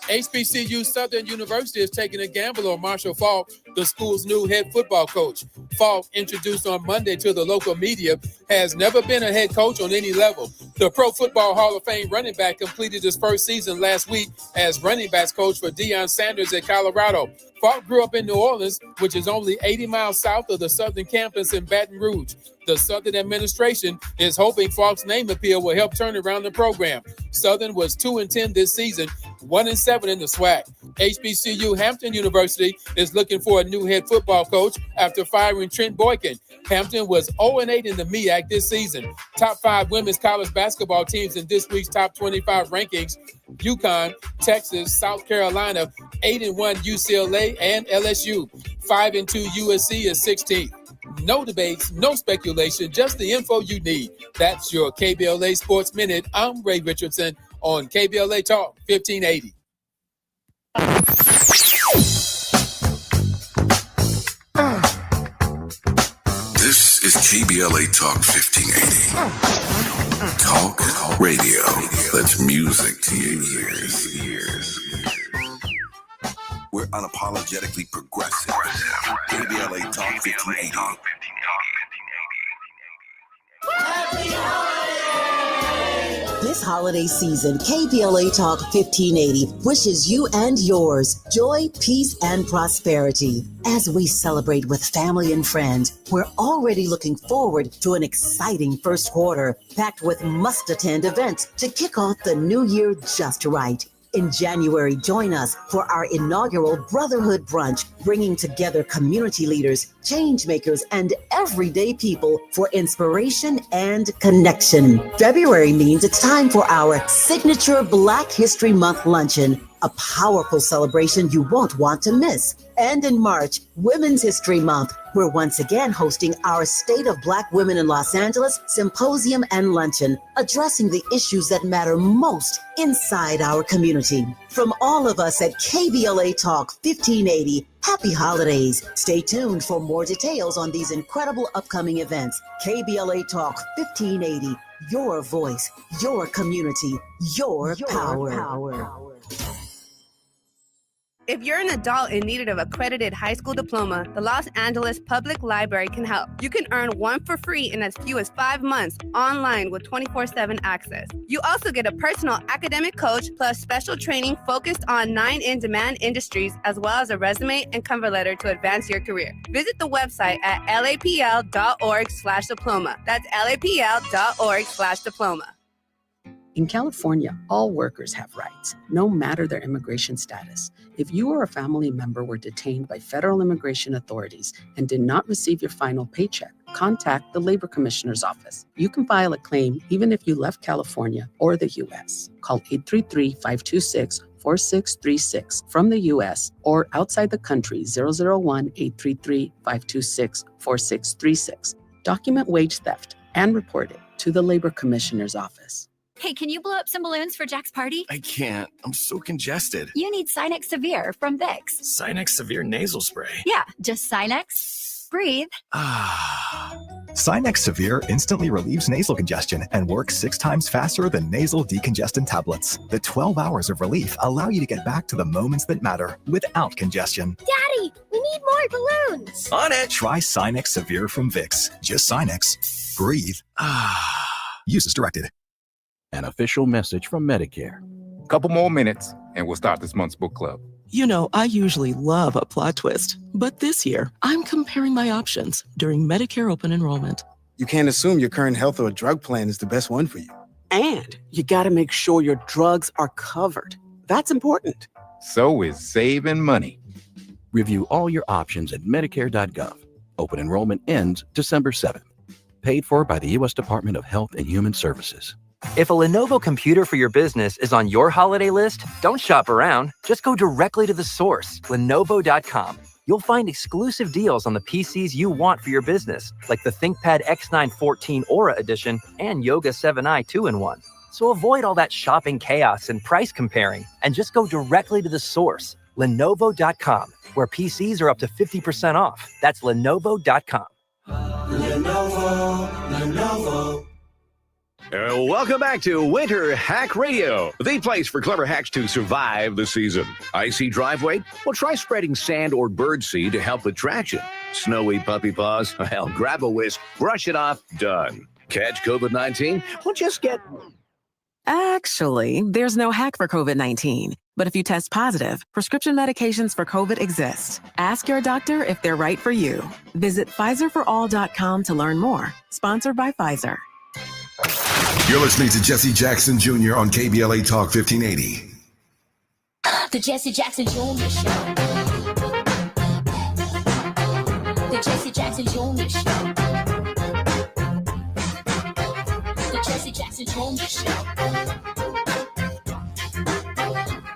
HBCU Southern University is taking a gamble on Marshall Faulk, the school's new head football coach. Faulk, introduced on Monday to the local media, has never been a head coach on any level. The Pro Football Hall of Fame running back completed his first season last week as running backs coach for Deion Sanders at Colorado. Faulk grew up in New Orleans, which is only 80 miles south of the Southern campus in Baton Rouge. The Southern administration is hoping Faulk's name appeal will help turn around the program. Southern was 2-10 this season, 1-7 in the SWAC. HBCU Hampton University is looking for a new head football coach after firing Trent Boykin. Hampton was 0-8 in the MEAC this season. Top 5 women's college basketball teams in this week's top 25 rankings: UConn, Texas, South Carolina, 8-1 UCLA and LSU. 5-2 USC is 16th. No debates, no speculation, just the info you need. That's your KBLA Sports Minute. I'm Ray Richardson on KBLA Talk 1580. This is KBLA Talk 1580. Talk radio. That's music to your ears. We're unapologetically progressive. KBLA Talk 1580. Happy holidays! This holiday season, KBLA Talk 1580 wishes you and yours joy, peace, and prosperity. As we celebrate with family and friends, we're already looking forward to an exciting first quarter, packed with must-attend events to kick off the new year just right. In January, join us for our inaugural Brotherhood Brunch, bringing together community leaders, change makers, and everyday people for inspiration and connection. February means it's time for our signature Black History Month luncheon, a powerful celebration you won't want to miss. And in March, Women's History Month, we're once again hosting our State of Black Women in Los Angeles Symposium and Luncheon, addressing the issues that matter most inside our community. From all of us at KBLA Talk 1580, happy holidays. Stay tuned for more details on these incredible upcoming events. KBLA Talk 1580, your voice, your community, your power. If you're an adult in need of an accredited high school diploma, the Los Angeles Public Library can help. You can earn one for free in as few as 5 months online with 24/7 access. You also get a personal academic coach plus special training focused on 9 in-demand industries, as well as a resume and cover letter to advance your career. Visit the website at lapl.org/diploma. That's lapl.org/diploma. In California, all workers have rights, no matter their immigration status. If you or a family member were detained by federal immigration authorities and did not receive your final paycheck, contact the Labor Commissioner's office. You can file a claim even if you left California or the U.S. Call 833-526-4636 from the U.S. or outside the country 001-833-526-4636. Document wage theft and report it to the Labor Commissioner's office. Hey, can you blow up some balloons for Jack's party? I can't. I'm so congested. You need Sinex Severe from Vicks. Sinex Severe Nasal Spray. Yeah, just Sinex. Breathe. Sinex Severe instantly relieves nasal congestion and works 6 times faster than nasal decongestant tablets. The 12 hours of relief allow you to get back to the moments that matter without congestion. Daddy, we need more balloons. On it. Try Sinex Severe from Vicks. Just Sinex. Breathe. Use as directed. An official message from Medicare. Couple more minutes and we'll start this month's book club. You know, I usually love a plot twist, but this year I'm comparing my options during Medicare open enrollment. You can't assume your current health or drug plan is the best one for you. And you gotta make sure your drugs are covered. That's important. So is saving money. Review all your options at Medicare.gov. Open enrollment ends December 7th. Paid for by the U.S. Department of Health and Human Services. If a Lenovo computer for your business is on your holiday list, don't shop around. Just go directly to the source, Lenovo.com. You'll find exclusive deals on the PCs you want for your business, like the ThinkPad X9 14 Aura Edition and Yoga 7i 2-in-1. So avoid all that shopping chaos and price comparing, and just go directly to the source, Lenovo.com, where PCs are up to 50% off. That's Lenovo.com. Lenovo. Welcome back to Winter Hack Radio, the place for clever hacks to survive the season. Icy driveway? Well, try spreading sand or birdseed to help with traction. Snowy puppy paws? Well, grab a whisk, brush it off, done. Catch COVID-19? Well, just get... Actually, there's no hack for COVID-19. But if you test positive, prescription medications for COVID exist. Ask your doctor if they're right for you. Visit PfizerForAll.com to learn more. Sponsored by Pfizer. You're listening to Jesse Jackson Jr. on KBLA Talk 1580. The Jesse Jackson Jr. Show. The Jesse Jackson Jr. Show. The Jesse Jackson Jr. Show.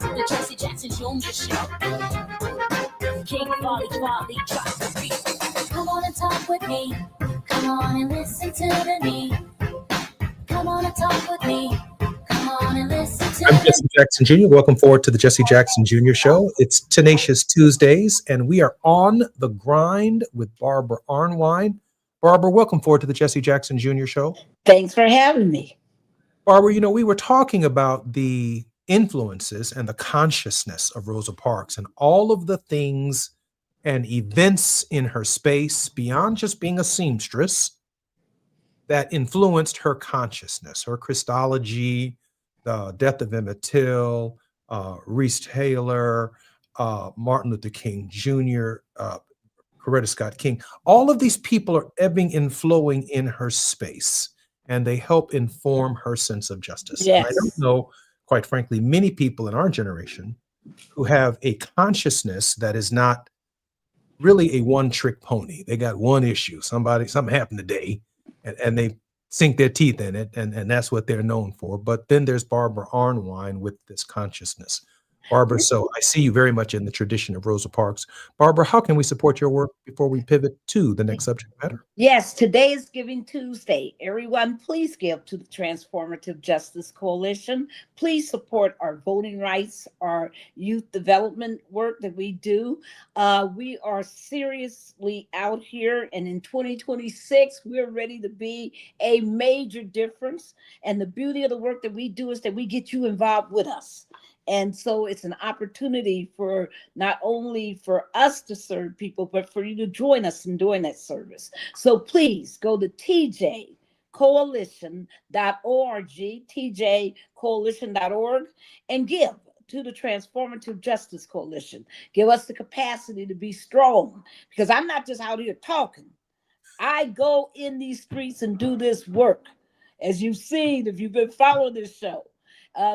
The Jesse Jackson Jr. Show. King Volley, drop the beat. Come on and talk with me. Come on and listen to the me. Come on and talk with me. Come on and listen to I'm Jesse Jackson Jr. Welcome forward to the Jesse Jackson Jr. Show. It's Tenacious Tuesdays, and we are on the grind with Barbara Arnwine. Barbara, welcome forward to the Jesse Jackson Jr. Show. Thanks for having me. Barbara, you know, we were talking about the influences and the consciousness of Rosa Parks and all of the things and events in her space beyond just being a seamstress that influenced her consciousness, her Christology, the death of Emmett Till, Reese Taylor, Martin Luther King Jr., Coretta Scott King. All of these people are ebbing and flowing in her space, and they help inform her sense of justice. And I don't Yes. know, quite frankly, many people in our generation who have a consciousness that is not really a one-trick pony. They got one issue. Something happened today, and they sink their teeth in it, and that's what they're known for. But then there's Barbara Arnwine with this consciousness. Barbara, so I see you very much in the tradition of Rosa Parks. Barbara, how can we support your work before we pivot to the next subject matter? Yes, today is Giving Tuesday. Everyone, please give to the Transformative Justice Coalition. Please support our voting rights, our youth development work that we do. We are seriously out here, and in 2026, we're ready to be a major difference. And the beauty of the work that we do is that we get you involved with us. And so it's an opportunity for not only for us to serve people, but for you to join us in doing that service. So please go to tjcoalition.org, tjcoalition.org, and give to the Transformative Justice Coalition. Give us the capacity to be strong, because I'm not just out here talking. I go in these streets and do this work. As you've seen, if you've been following this show.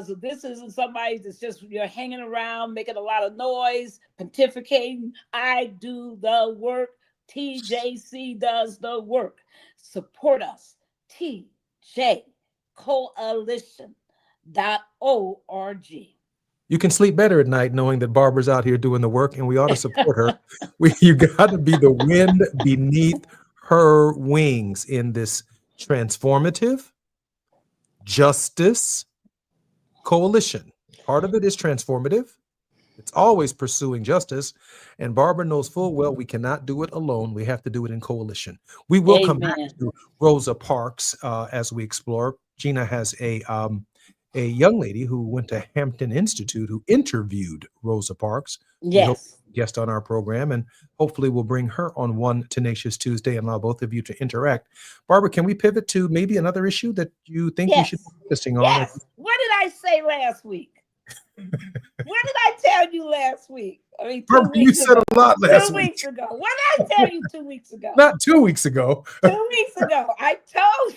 So this isn't somebody that's just hanging around, making a lot of noise, pontificating. I do the work. TJC does the work. Support us. tjcoalition.org. You can sleep better at night knowing that Barbara's out here doing the work, and we ought to support her. You got to be the wind beneath her wings in this transformative justice coalition. Part of it is transformative. It's always pursuing justice. And Barbara knows full well we cannot do it alone. We have to do it in coalition. We will come back to Rosa Parks as we explore. Gina has a young lady who went to Hampton Institute who interviewed Rosa Parks. Yes. Guest on our program, and hopefully we'll bring her on one Tenacious Tuesday and allow both of you to interact. Barbara, can we pivot to maybe another issue that you think we should be focusing on? Yes. What did I say last week? What did I tell you last week? I mean, Barbara, you said a lot last week. 2 weeks ago. What did I tell you 2 weeks ago? Not 2 weeks ago. 2 weeks ago. I told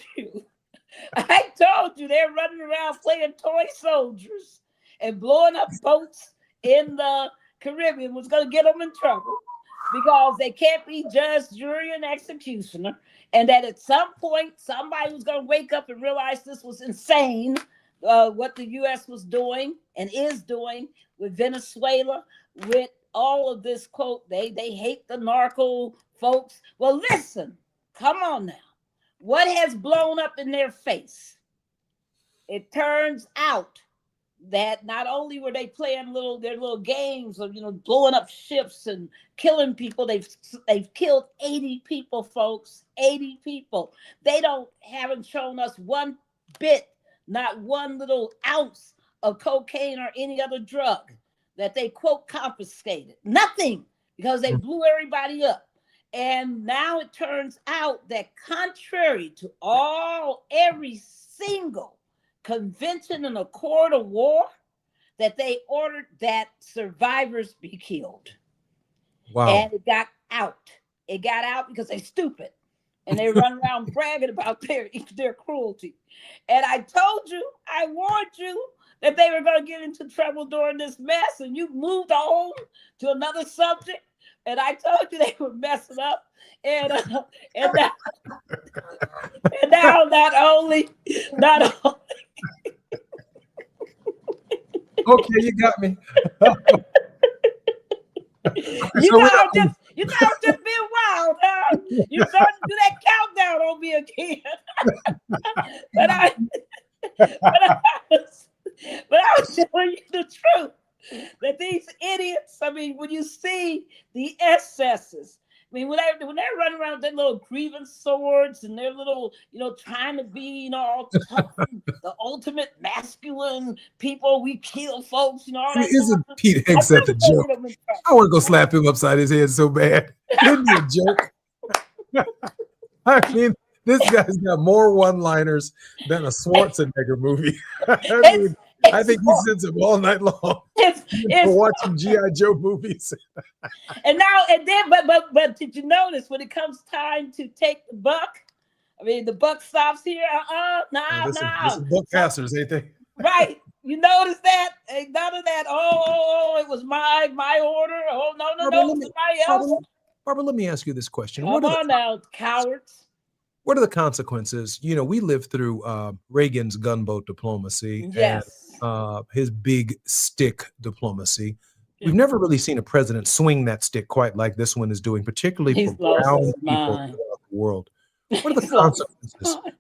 you they're running around playing toy soldiers and blowing up boats in the Caribbean was going to get them in trouble because they can't be judge, jury, and executioner. And that at some point, somebody was going to wake up and realize this was insane, what the U.S. was doing and is doing with Venezuela, with all of this, quote, they hate the narco folks. Well, listen, come on now. What has blown up in their face? It turns out that not only were they playing their little games of blowing up ships and killing people, they've killed 80 people, folks. 80 people. They haven't shown us one bit, not one little ounce of cocaine or any other drug that they quote confiscated. Nothing, because they blew everybody up. And now it turns out that contrary to every single convention and accord of war, that they ordered that survivors be killed. Wow. And it got out. It got out because they're stupid. And they run around bragging about their cruelty. And I warned you that they were going to get into trouble during this mess, and you moved on to another subject. And I told you they were messing up. And now not only okay, you got me. You know, I'm just being wild, huh? You starting to do that countdown on me again. but I was telling you the truth. That these idiots, I mean, when you see the excesses, I mean, when they're running around with their little grievance swords and their little, trying to be, all tough, the ultimate masculine people, we kill folks, all that. Isn't Pete Hegseth a joke? I want to go slap him upside his head so bad. Isn't he a joke? I mean, This guy's got more one-liners than a Schwarzenegger movie. I think he sits up all night long for watching G.I. Joe movies. But did you notice when it comes time to take the buck? I mean, the buck stops here. Listen, buck passers, ain't they? Right. You notice that? Ain't none of that. Oh, it was my order. Oh, no, somebody else. Barbara, let me ask you this question. Come on now, cowards. What are the consequences? You know, we lived through Reagan's gunboat diplomacy and his big stick diplomacy. We've never really seen a president swing that stick quite like this one is doing, particularly for brown people throughout the world. What are the consequences? What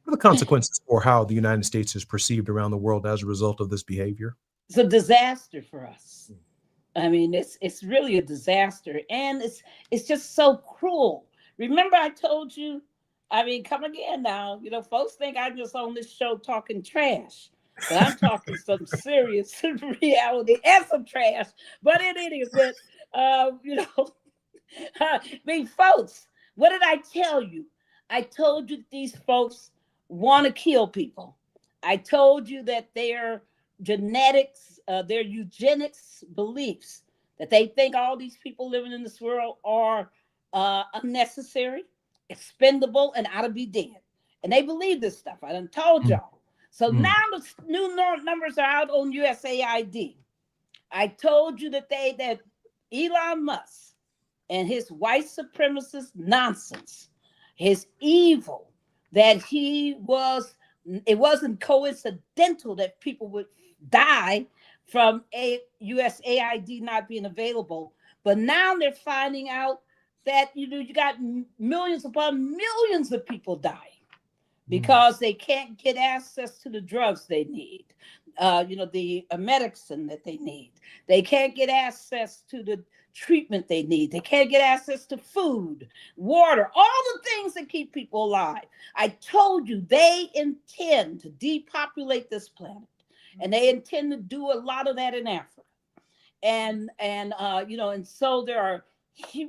are the consequences for how the United States is perceived around the world as a result of this behavior? It's a disaster for us. I mean, it's really a disaster, and it's just so cruel. Remember, I told you. I mean, come again now. You know, folks think I'm just on this show talking trash, but I'm talking some serious reality and some trash. But in any event, I mean, folks, what did I tell you? I told you these folks want to kill people. I told you that their genetics, their eugenics beliefs, that they think all these people living in this world are unnecessary, expendable, and ought to be dead. And they believe this stuff. I done told y'all. So now the new numbers are out on USAID. I told you that Elon Musk and his white supremacist nonsense, his evil, that it wasn't coincidental that people would die from USAID not being available. But now they're finding out that you got millions upon millions of people dying because they can't get access to the drugs they need, the medicine that they need. They can't get access to the treatment they need. They can't get access to food, water, all the things that keep people alive. I told you they intend to depopulate this planet, and they intend to do a lot of that in Africa. And so there are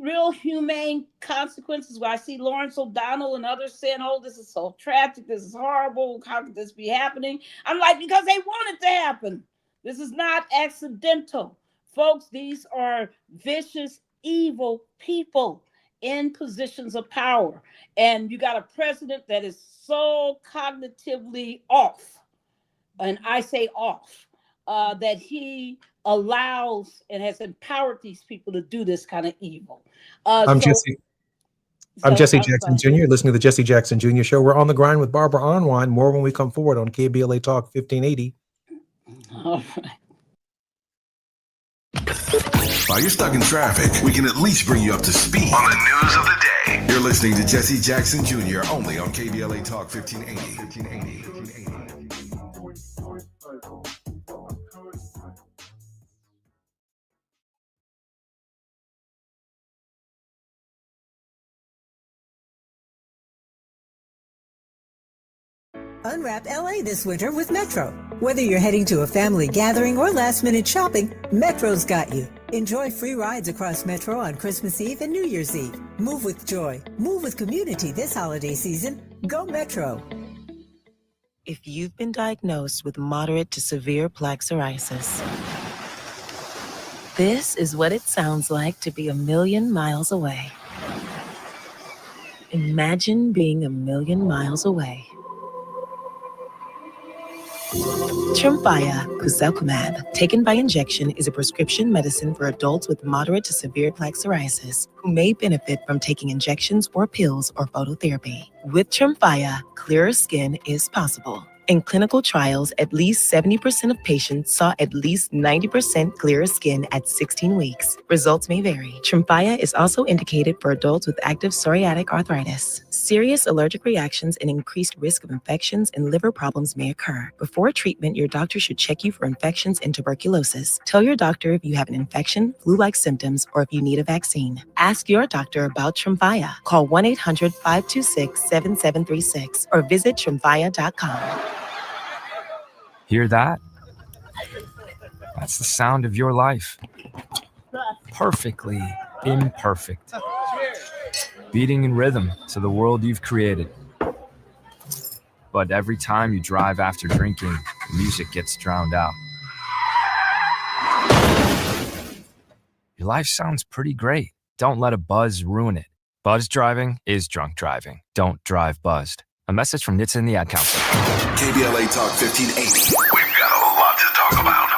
real humane consequences where I see Lawrence O'Donnell and others saying, oh, this is so tragic, this is horrible, how could this be happening? I'm like, because they want it to happen. This is not accidental. Folks, these are vicious, evil people in positions of power. And you got a president that is so cognitively off, and I say off, that he allows and has empowered these people to do this kind of evil. I'm Jesse Jackson Jr. Listening to the Jesse Jackson Jr. Show. We're on the grind with Barbara Arnwine. More when we come forward on KBLA Talk 1580. All right. While you're stuck in traffic, we can at least bring you up to speed on the news of the day. You're listening to Jesse Jackson Jr. only on KBLA Talk 1580. Unwrap LA this winter with Metro. Whether you're heading to a family gathering or last-minute shopping, Metro's got you. Enjoy free rides across Metro on Christmas Eve and New Year's Eve. Move with joy. Move with community this holiday season. Go Metro. If you've been diagnosed with moderate to severe plaque psoriasis, this is what it sounds like to be 1,000,000 miles away. Imagine being 1,000,000 miles away. Tremfya Kuzelkumab, taken by injection, is a prescription medicine for adults with moderate to severe plaque psoriasis who may benefit from taking injections or pills or phototherapy. With Tremfya, clearer skin is possible. In clinical trials, at least 70% of patients saw at least 90% clearer skin at 16 weeks. Results may vary. Tremfya is also indicated for adults with active psoriatic arthritis. Serious allergic reactions and increased risk of infections and liver problems may occur. Before treatment, your doctor should check you for infections and tuberculosis. Tell your doctor if you have an infection, flu-like symptoms, or if you need a vaccine. Ask your doctor about Tremfya. Call 1-800-526-7736 or visit tremfya.com. Hear that? That's the sound of your life. Perfectly imperfect. Beating in rhythm to the world you've created. But every time you drive after drinking, the music gets drowned out. Your life sounds pretty great. Don't let a buzz ruin it. Buzz driving is drunk driving. Don't drive buzzed. A message from NHTSA and the Ad Council. KBLA Talk 1580. We've got a lot to talk about.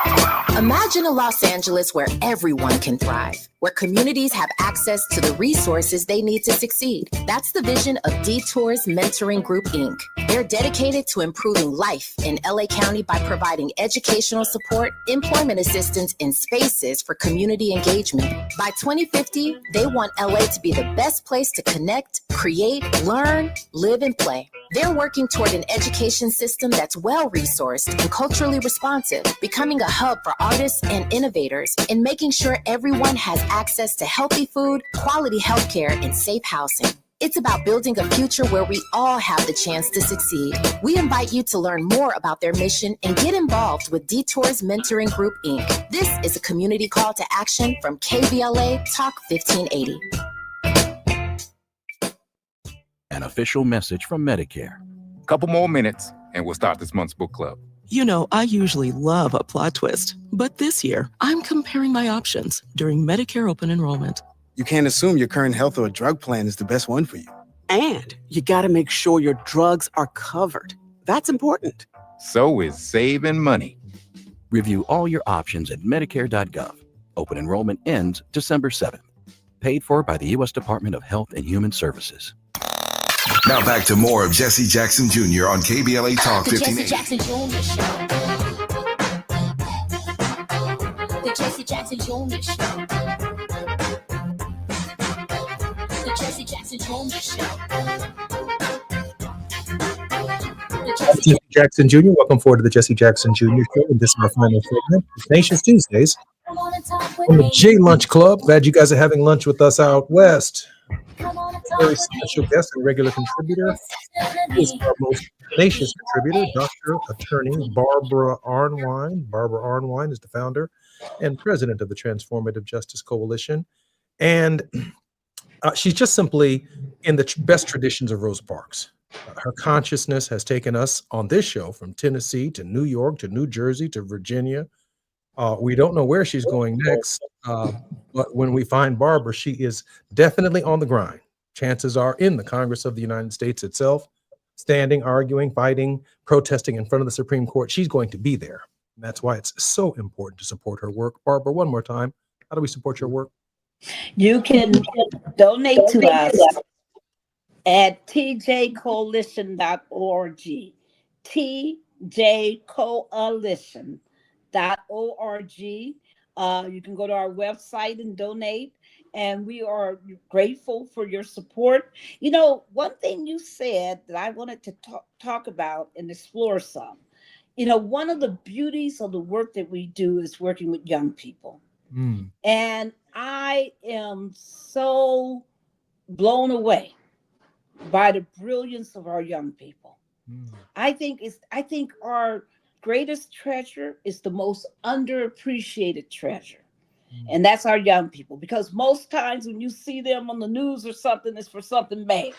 Imagine a Los Angeles where everyone can thrive, where communities have access to the resources they need to succeed. That's the vision of Detours Mentoring Group, Inc. They're dedicated to improving life in LA County by providing educational support, employment assistance, and spaces for community engagement. By 2050, they want LA to be the best place to connect, create, learn, live, and play. They're working toward an education system that's well-resourced and culturally responsive, becoming a hub for artists and innovators, and making sure everyone has access to healthy food, quality healthcare, and safe housing. It's about building a future where we all have the chance to succeed. We invite you to learn more about their mission and get involved with Detours Mentoring Group, Inc. This is a community call to action from KBLA Talk 1580. An official message from Medicare. Couple more minutes, and we'll start this month's book club. You know, I usually love a plot twist, but this year, I'm comparing my options during Medicare open enrollment. You can't assume your current health or drug plan is the best one for you. And you got to make sure your drugs are covered. That's important. So is saving money. Review all your options at Medicare.gov. Open enrollment ends December 7th. Paid for by the U.S. Department of Health and Human Services. Now back to more of Jesse Jackson Jr. on KBLA Talk The Jesse 1580. Jackson Jr. Show. The Jesse Jackson Jr. Show. The Jesse Jackson Jr. Show. Jesse Jackson Jr. Welcome forward to the Jesse Jackson Jr. Show. And this is our final segment. It's Nation's Tuesdays. On the J Lunch Club. Glad you guys are having lunch with us out west. Very special guest and regular contributor is our most tenacious contributor, Dr. Attorney Barbara Arnwine. Barbara Arnwine is the founder and president of the Transformative Justice Coalition. And she's just simply in the best traditions of Rosa Parks. Her consciousness has taken us on this show from Tennessee to New York to New Jersey to Virginia. We don't know where she's going next, but when we find Barbara, she is definitely on the grind. Chances are in the Congress of the United States itself, standing, arguing, fighting, protesting in front of the Supreme Court. She's going to be there. And that's why it's so important to support her work. Barbara, one more time, how do we support your work? You can donate to us at tjcoalition.org. tjcoalition.org. You can go to our website and donate, and we are grateful for your support. You know, one thing you said that I wanted to talk about and explore some. You know, one of the beauties of the work that we do is working with young people. And I am so blown away by the brilliance of our young people. I think our greatest treasure is the most underappreciated treasure. And that's our young people, because most times when you see them on the news or something, it's for something bad.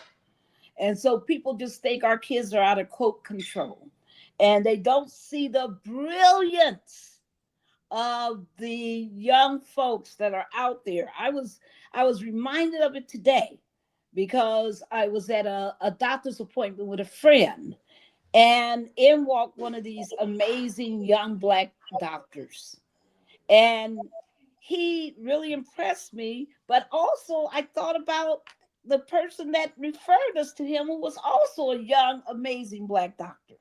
And so people just think our kids are out of quote control, and they don't see the brilliance of the young folks that are out there. I was reminded of it today because I was at a doctor's appointment with a friend, and in walked one of these amazing young Black doctors. And he really impressed me, but also I thought about the person that referred us to him, who was also a young, amazing Black doctor.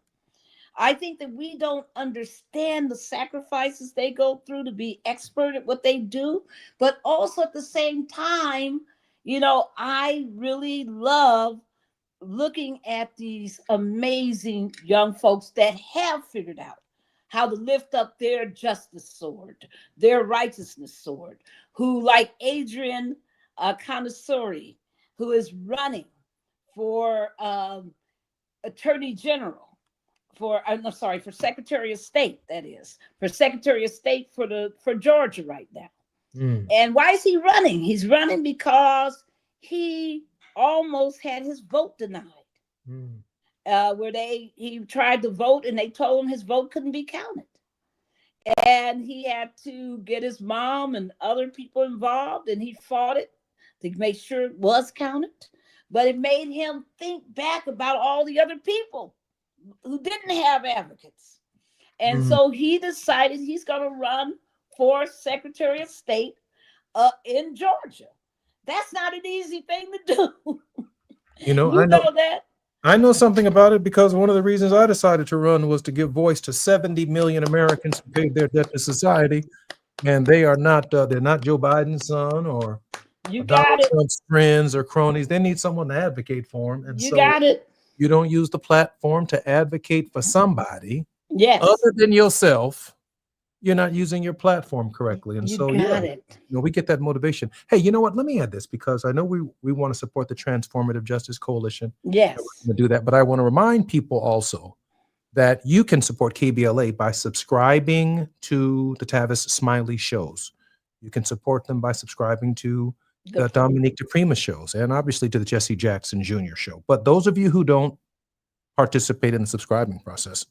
I think that we don't understand the sacrifices they go through to be expert at what they do, but also at the same time, you know, I really love looking at these amazing young folks that have figured out how to lift up their justice sword, their righteousness sword, who, like Adrian Conasori, who is running for Attorney General, for Secretary of State, that is, for Secretary of State for Georgia right now. And why is he running? He's running because he almost had his vote denied. where he tried to vote and they told him his vote couldn't be counted. And he had to get his mom and other people involved, and he fought it to make sure it was counted. But it made him think back about all the other people who didn't have advocates. And so he decided he's going to run for Secretary of State in Georgia. That's not an easy thing to do. You know, You know that? I know something about it because one of the reasons I decided to run was to give voice to 70 million Americans who paid their debt to society, and they are not they're not Joe Biden's son or Donald Trump's friends or cronies. They need someone to advocate for them, and You got it. you don't use the platform to advocate for somebody other than yourself. You're not using your platform correctly, and You so got it. you know, we get that motivation. Hey, you know what? Let me add this because I know we want to support the Transformative Justice Coalition. Yes. We're going to do that, but I want to remind people also that you can support KBLA by subscribing to the Tavis Smiley shows. You can support them by subscribing to the Dominique DePrima shows and obviously to the Jesse Jackson Jr. show. But those of you who don't participate in the subscribing process,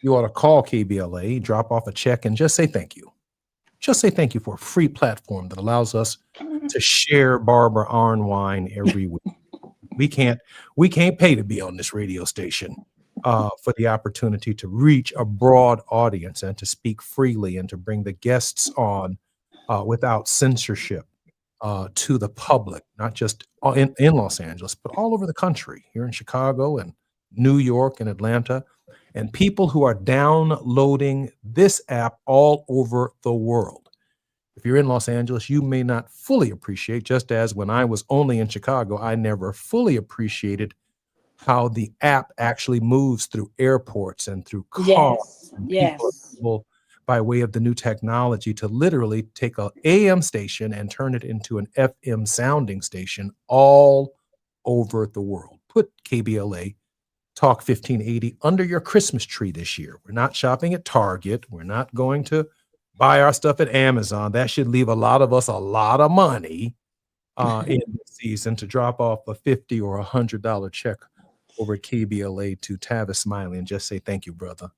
you ought to call KBLA, drop off a check, and just say thank you. Just say thank you for a free platform that allows us to share Barbara Arn wine every week. We can't pay to be on this radio station for the opportunity to reach a broad audience and to speak freely and to bring the guests on without censorship to the public, not just in Los Angeles, but all over the country, here in Chicago and New York and Atlanta, and people who are downloading this app all over the world. If you're in Los Angeles, you may not fully appreciate, just as when I was only in Chicago, I never fully appreciated how the app actually moves through airports and through cars. People are able, by way of the new technology, to literally take an AM station and turn it into an FM sounding station all over the world. Put KBLA Talk 1580 under your Christmas tree this year. We're not shopping at Target. We're not going to buy our stuff at Amazon. That should leave a lot of us a lot of money in the season to drop off a $50 or $100 check over at KBLA to Tavis Smiley and just say thank you, brother.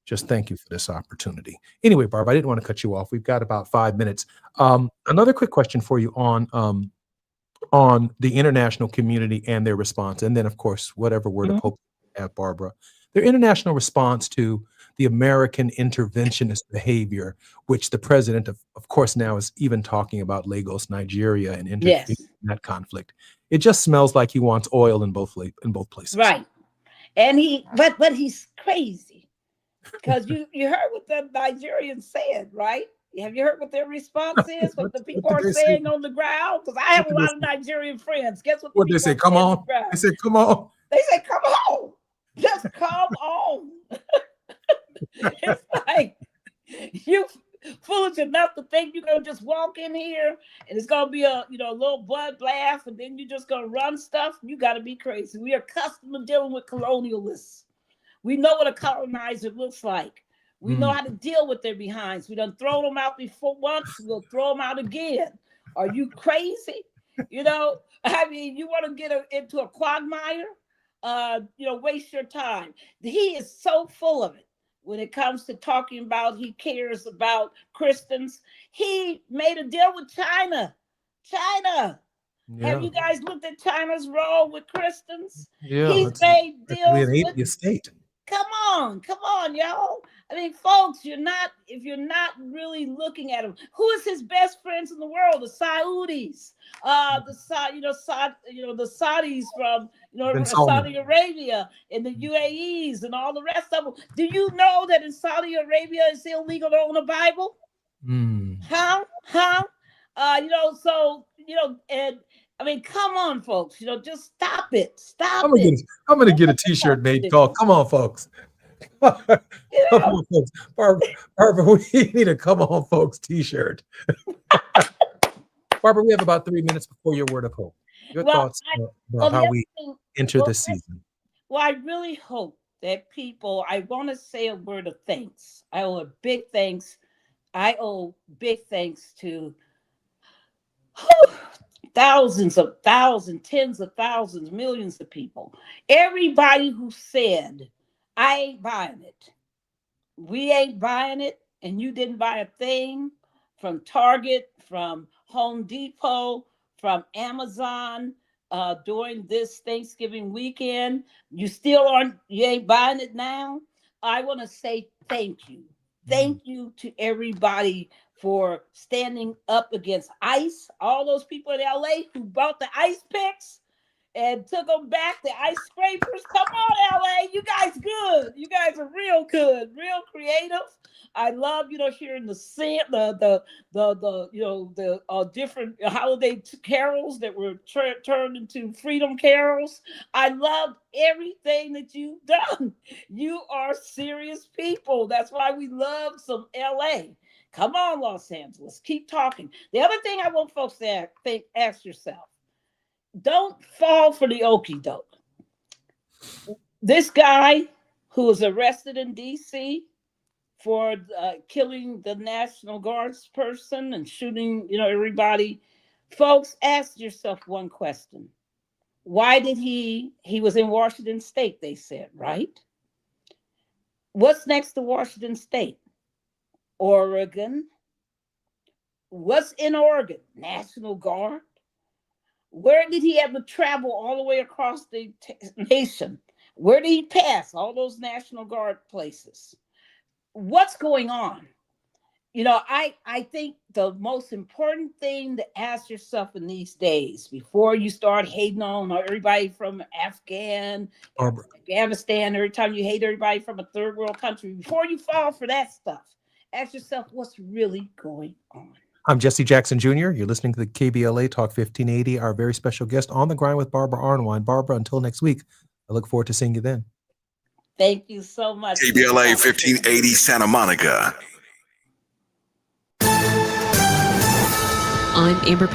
Just thank you for this opportunity. Anyway, Barb, I didn't want to cut you off. We've got about 5 minutes. Another quick question for you on the international community and their response, and then, of course, whatever word of hope at Barbara, their international response to the American interventionist behavior, which the president, of course, now is even talking about Lagos, Nigeria, and intervening in that conflict. It just smells like he wants oil in both places. Right. And but he's crazy because you heard what the Nigerians said, right? Have you heard what their response is? What the people are saying on the ground? Because I have a lot of Nigerian friends. Guess what? What they say? Come on. They say, come on. They say, come on. Just come on. It's like you foolish enough to think you're gonna just walk in here and it's gonna be a little blood blast and then you're just gonna run stuff. You gotta be crazy. We are accustomed to dealing with colonialists. We know what a colonizer looks like. We know how to deal with their behinds. We done thrown them out before once, we'll throw them out again. Are you crazy? I mean, you want to get into a quagmire? Waste your time. He is so full of it when it comes to talking about he cares about Christians. He made a deal with China. Yeah. Have you guys looked at China's role with Christians? Yeah, He's made deals an atheist state. Come on, y'all. I mean, folks, if you're not really looking at him, who is his best friends in the world? The Saudis, the Saudis from Saudi Arabia and the UAEs and all the rest of them. Do you know that in Saudi Arabia it's illegal to own a Bible? Huh? And I mean, come on, folks. Just stop it. Stop it. I'm gonna get a T-shirt made called "Come on, folks." Come on, folks. Barbara, we need a "Come on, folks" T-shirt. Barbara, we have about 3 minutes before your word of hope. Your thoughts about how we enter the season. Well, I really hope that people. I want to say a word of thanks. I owe big thanks to tens of thousands, millions of people. Everybody who said, I ain't buying it, we ain't buying it, and you didn't buy a thing from Target, from Home Depot, from Amazon during this Thanksgiving weekend, you ain't buying it now. I want to say thank you. Thank you to everybody for standing up against ICE. All those people in LA who bought the ice picks and took them back, the ice scrapers. Come on, LA, you guys good. You guys are real good, real creative. I love, hearing the different holiday carols that were turned into freedom carols. I love everything that you've done. You are serious people. That's why we love some LA. Come on, Los Angeles, keep talking. The other thing I want folks to ask yourself, don't fall for the okie doke. This guy who was arrested in DC for killing the National Guard's person and shooting, everybody. Folks, ask yourself one question. Why did he was in Washington State, they said, right? What's next to Washington State? Oregon. What's in Oregon? National Guard. Where did he have to travel all the way across the nation? Where did he pass all those National Guard places? What's going on? I think the most important thing to ask yourself in these days, before you start hating on everybody from Afghanistan, every time you hate everybody from a third world country, before you fall for that stuff, ask yourself what's really going on. I'm Jesse Jackson Jr. You're listening to the KBLA Talk 1580. Our very special guest on the grind with Barbara Arnwine. Barbara, until next week, I look forward to seeing you then. Thank you so much. KBLA 1580 Santa Monica. I'm Amber